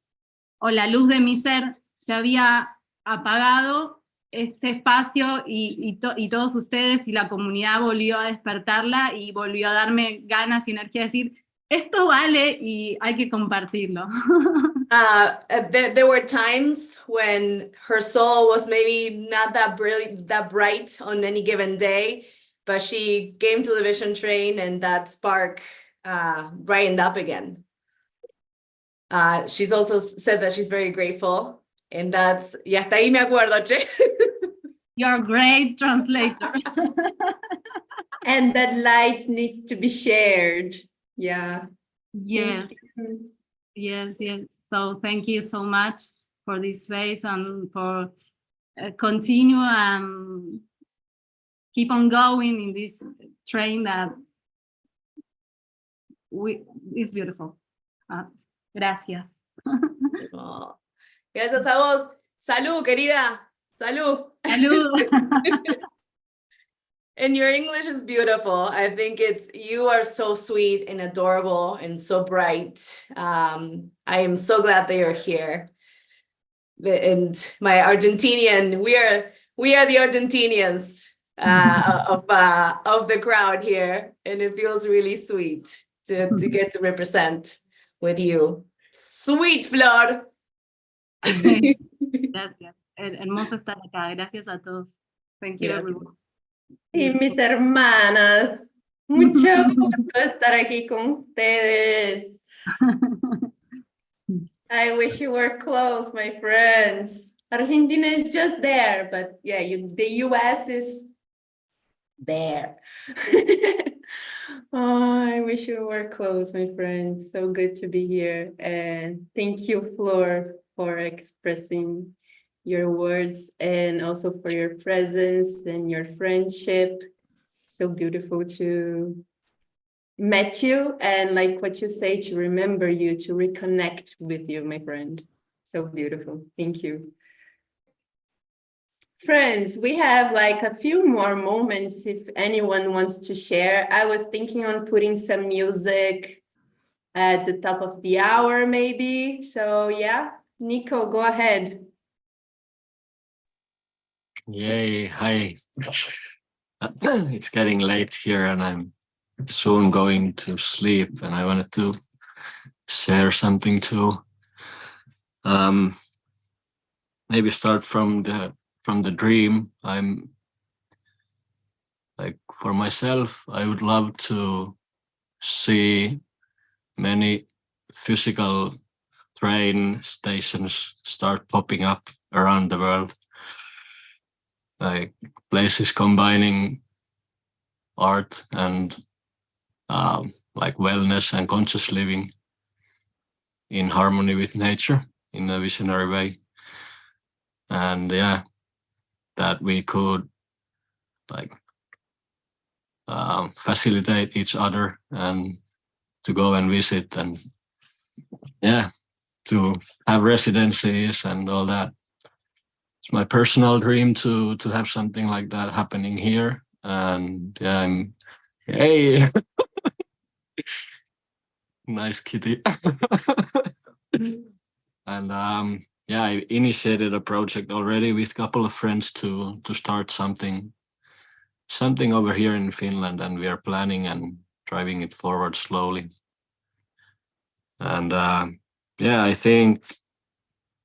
N: o la luz de mi ser se había apagado, este espacio y todos ustedes y la comunidad volvió a despertarla y volvió a darme ganas y energía de decir, esto vale y hay que compartirlo.
G: There were times when her soul was maybe not that bright on any given day, but she came to the Vision Train and that spark brightened up again. She's also said that she's very grateful, and that's, y hasta ahí me acuerdo, che.
N: You're a great translator.
B: And that light needs to be shared. Yeah.
N: Yes. Yes. So thank you so much for this space and for continue and keep on going in this train that is beautiful. Gracias.
G: Oh, gracias a vos. Salud, querida. Salud.
N: Salud.
G: And your English is beautiful. I think you are so sweet and adorable and so bright. I am so glad that you're here. And my Argentinian, we are the Argentinians of the crowd here, and it feels really sweet to get to represent with you. Sweet Flor.
N: Gracias. Hermoso estar acá. Gracias a todos. Thank you, everyone.
B: Y mis hermanas, mucho gusto estar aquí con ustedes. I wish you were close, my friends. Argentina is just there, but yeah, the US is there. Oh, I wish you were close, my friends. So good to be here. And thank you, Flor, for expressing your words and also for your presence and your friendship. So beautiful to meet you, and like what you say, to remember you, to reconnect with you, my friend. So beautiful. Thank you. Friends, we have like a few more moments if anyone wants to share. I was thinking on putting some music at the top of the hour, maybe. So yeah, Nico, go ahead.
H: Yay, hi. It's getting late here and I'm soon going to sleep, and I wanted to share something too. Maybe start from the dream. I'm like, for myself, I would love to see many physical train stations start popping up around the world. Like places combining art and like wellness and conscious living in harmony with nature in a visionary way. And yeah, that we could like facilitate each other and to go and visit, and yeah, to have residencies and all that. It's my personal dream to have something like that happening here. And yeah, hey, nice kitty. And yeah, I initiated a project already with a couple of friends to start something over here in Finland, and we are planning and driving it forward slowly. And yeah, I think,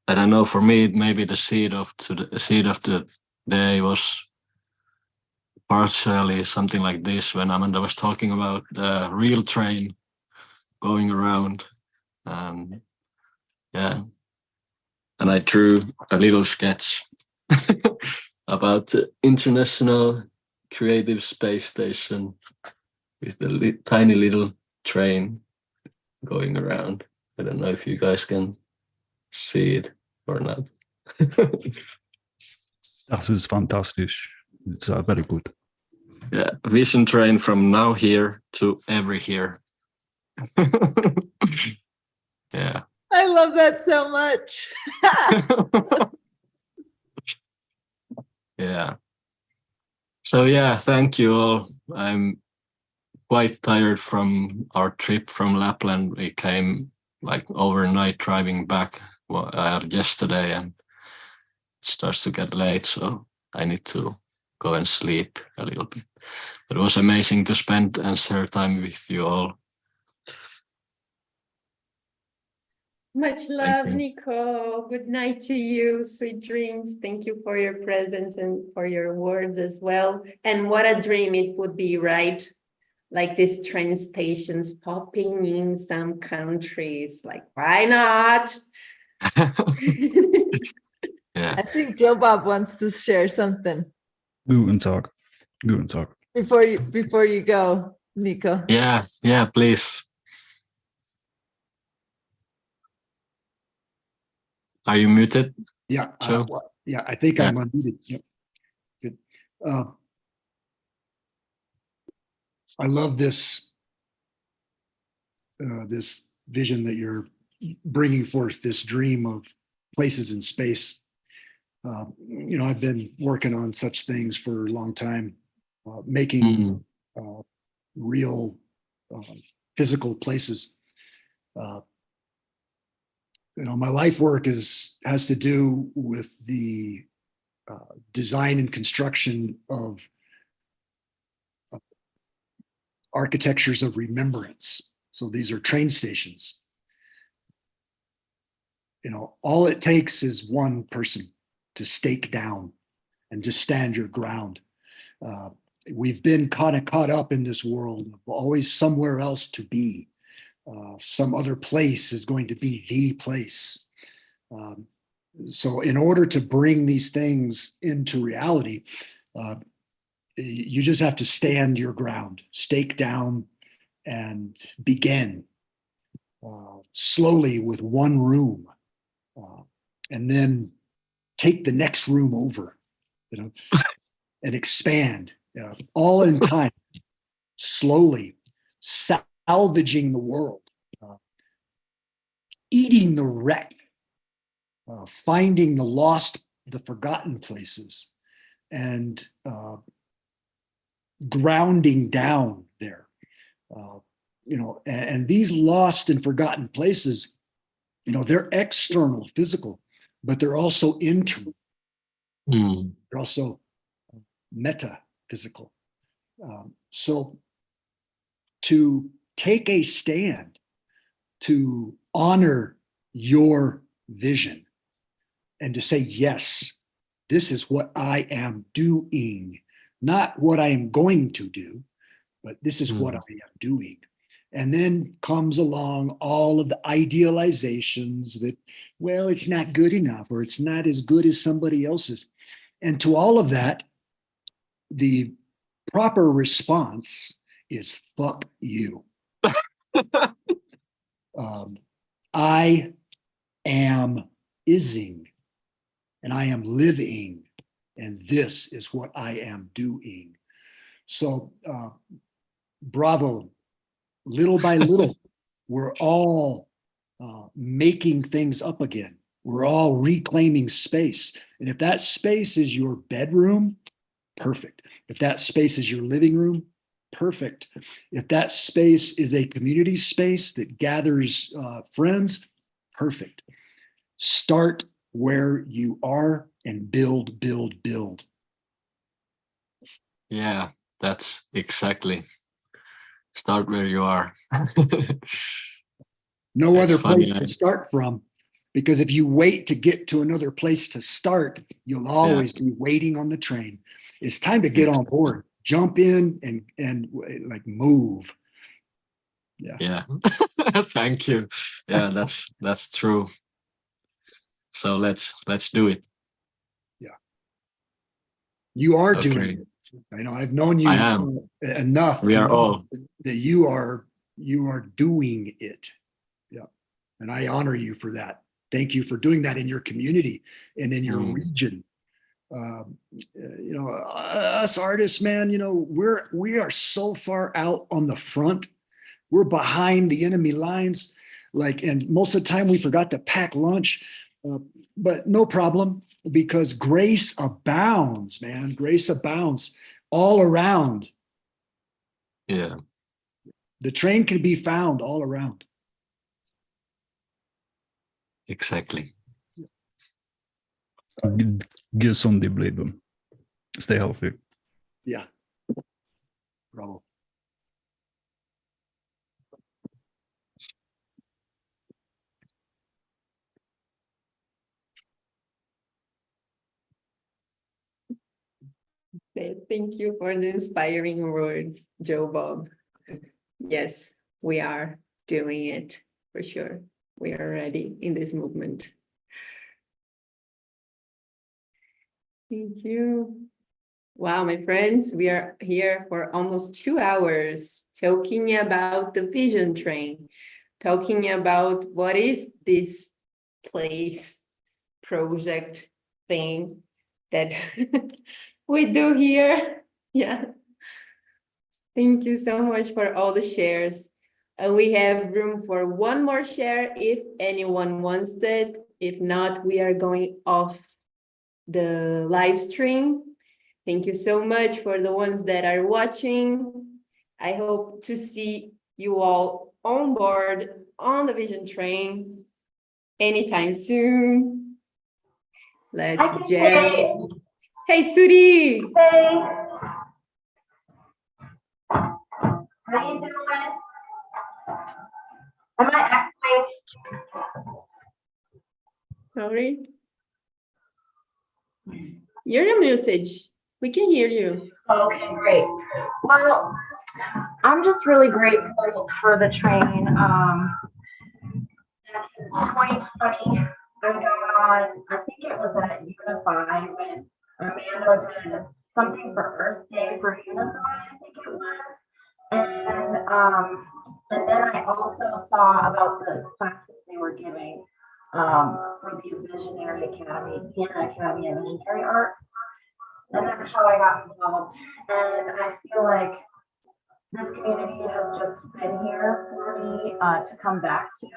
H: I don't know, for me, maybe the seed of the day was partially something like this when Amanda was talking about the real train going around. Yeah, and I drew a little sketch about the International Creative Space Station with the tiny little train going around. I don't know if you guys can see it or not.
J: That is fantastic. It's very good.
H: Yeah, vision train from now here to every here. Yeah.
A: I love that so much.
H: Yeah. So yeah, thank you all. I'm quite tired from our trip from Lapland. We came like overnight driving back yesterday, and it starts to get late, so I need to go and sleep a little bit. But it was amazing to spend and share time with you all.
B: Much love,
H: you.
B: Nico. Good night to you. Sweet dreams. Thank you for your presence and for your words as well. And what a dream it would be, right? Like these train stations popping in some countries. Like, why not?
H: Yeah.
A: I think Joe Bob wants to share something
J: Guten Tag. Guten Tag.
A: before you go, Nico.
H: Yeah, please. Are you muted?
D: Yeah,
H: Joe?
D: yeah, I think I'm unmuted. Yep. Good. I love this this vision that you're bringing forth, this dream of places in space. I've been working on such things for a long time, making real physical places. My life work has to do with the design and construction of architectures of remembrance. So these are train stations. All it takes is one person to stake down and just stand your ground. We've been kind of caught up in this world, always somewhere else to be. Some other place is going to be the place. So in order to bring these things into reality, you just have to stand your ground, stake down, and begin slowly with one room, and then take the next room over, and expand, all in time, slowly, salvaging the world, eating the wreck, finding the lost, the forgotten places, and grounding down there. And these lost and forgotten places, they're external, physical, but they're also internal. They're also metaphysical. So to take a stand, to honor your vision, and to say, yes, this is what I am doing, not what I am going to do, but this is what I am doing. And then comes along all of the idealizations that, well, it's not good enough, or it's not as good as somebody else's. And to all of that, the proper response is fuck you. I am ising, and I am living, and this is what I am doing. So bravo. Little by little, we're all making things up again. We're all reclaiming space. And if that space is your bedroom, perfect. If that space is your living room, perfect. If that space is a community space that gathers friends, perfect. Start where you are and build, build, build.
H: Yeah, that's exactly. Start where you are.
D: No
H: That's
D: other
H: funny,
D: place to start from. Because if you wait to get to another place to start, you'll always be waiting on the train. It's time to get on board, jump in and like move.
H: Yeah. Thank you. Yeah, that's true. So let's do it.
D: Yeah. You are
H: Okay.
D: doing it. I know I've known you
H: I am.
D: enough
H: We
D: to
H: are
D: know
H: all.
D: that you are doing it. Yeah. And I honor you for that. Thank you for doing that in your community and in your region. You know, us artists, man, you know, we are so far out on the front. We're behind the enemy lines. Like, and most of the time we forgot to pack lunch, but no problem, because grace abounds, man. Grace abounds all around.
H: Yeah.
D: The train can be found all around.
H: Exactly.
J: Get some deep labor. Stay healthy.
D: Yeah. Bravo.
B: Thank you for the inspiring words, Joe Bob. Yes, we are doing it for sure. We are ready in this movement. Thank you. Wow, my friends, we are here for almost 2 hours talking about the Vision Train, talking about what is this place, project, thing that we do here. Yeah. Thank you so much for all the shares. We have room for one more share if anyone wants it. If not, we are going off the live stream. Thank you so much for the ones that are watching. I hope to see you all on board on the Vision Train anytime soon. Let's jam. Hey, Suri.
O: Hey. How you doing? Am I acting?
B: Sorry. You're muted. We can hear you.
O: Okay, great. Well, I'm just really grateful for the train. 2020, I got on, I think it was at Unify when Amanda did something for Earth Day for Unify, I think it was. And then I also saw about the classes they were giving for the Visionary Academy, Vienna Academy of Visionary Arts. And that's how I got involved. And I feel like this community has just been here for me to come back to.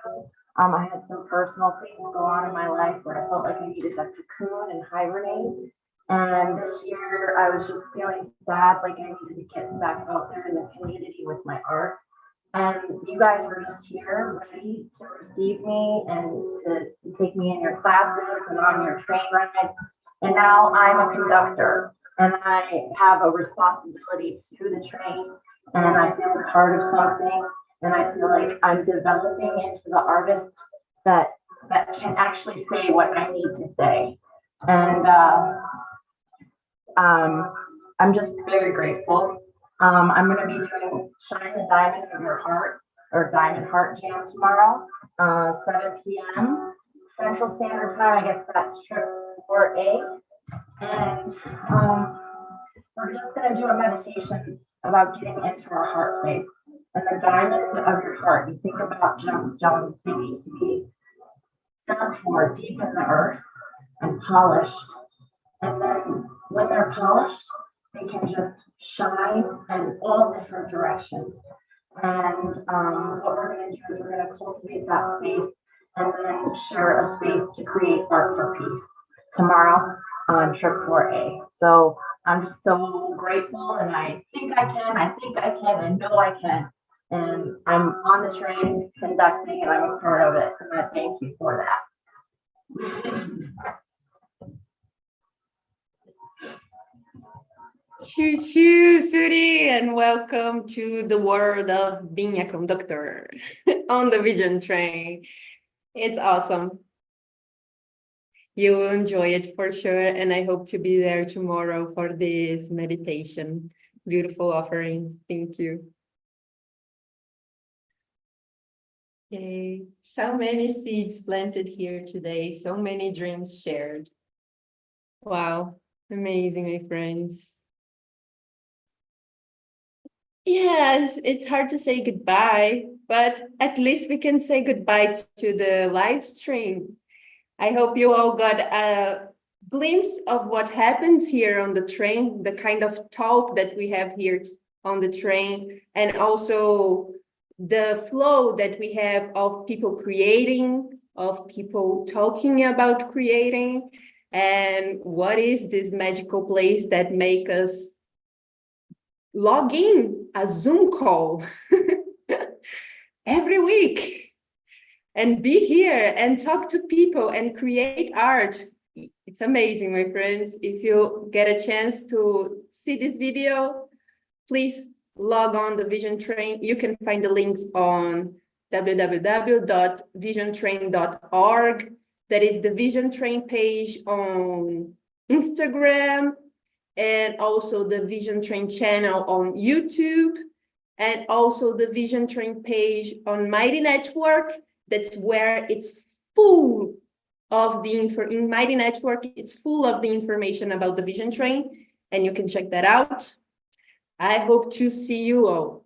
O: I had some personal things go on in my life where I felt like I needed to cocoon and hibernate. And this year I was just feeling sad, like I needed to get back out there in the community with my art. And you guys were just here ready to receive me and to take me in your classes and on your train rides. And now I'm a conductor and I have a responsibility to the train and I feel part of something. And I feel like I'm developing into the artist that can actually say what I need to say. And I'm just very grateful. I'm going to be doing Shine the Diamond of Your Heart or Diamond Heart Jam tomorrow, 7 p.m. Central Standard Time. I guess that's trip 4A. And we're just going to do a meditation about getting into our heart place. And the diamond of your heart, you think about gemstones, they need to be dug for deep in the earth and polished. And then when they're polished, they can just shine in all different directions. And what we're going to do is we're going to cultivate that space and then share a space to create art for peace tomorrow on trip 4A. So I'm just so grateful, and I think I can, I know I can. And I'm on the train conducting, and I'm a part of it. And I thank you for that.
B: Choo choo, Suri, and welcome to the world of being a conductor on the Vision Train. It's awesome. You will enjoy it for sure, and I hope to be there tomorrow for this meditation. Beautiful offering. Thank you. Yay. So many seeds planted here today, so many dreams shared. Wow, amazing, my friends. Yes, it's hard to say goodbye, but at least we can say goodbye to the live stream. I hope you all got a glimpse of what happens here on the train, the kind of talk that we have here on the train, and also the flow that we have of people creating, of people talking about creating, and what is this magical place that make us log in a Zoom call every week and be here and talk to people and create art. It's amazing, my friends. If you get a chance to see this video, please log on the Vision Train. You can find the links on www.visiontrain.org. That is the Vision Train page on Instagram, and also the Vision Train channel on YouTube, and also the Vision Train page on Mighty Network. That's where it's full of the info. In Mighty Network, it's full of the information about the Vision Train, and you can check that out. I hope to see you all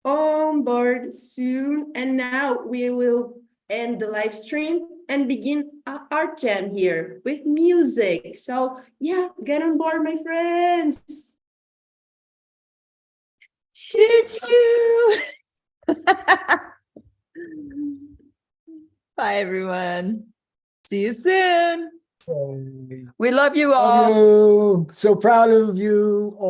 B: on board soon. And now we will end the live stream and begin our art jam here with music. So yeah, get on board, my friends. Choo choo.
A: Bye, everyone. See you soon. We love you all.
D: Love you. So proud of you all.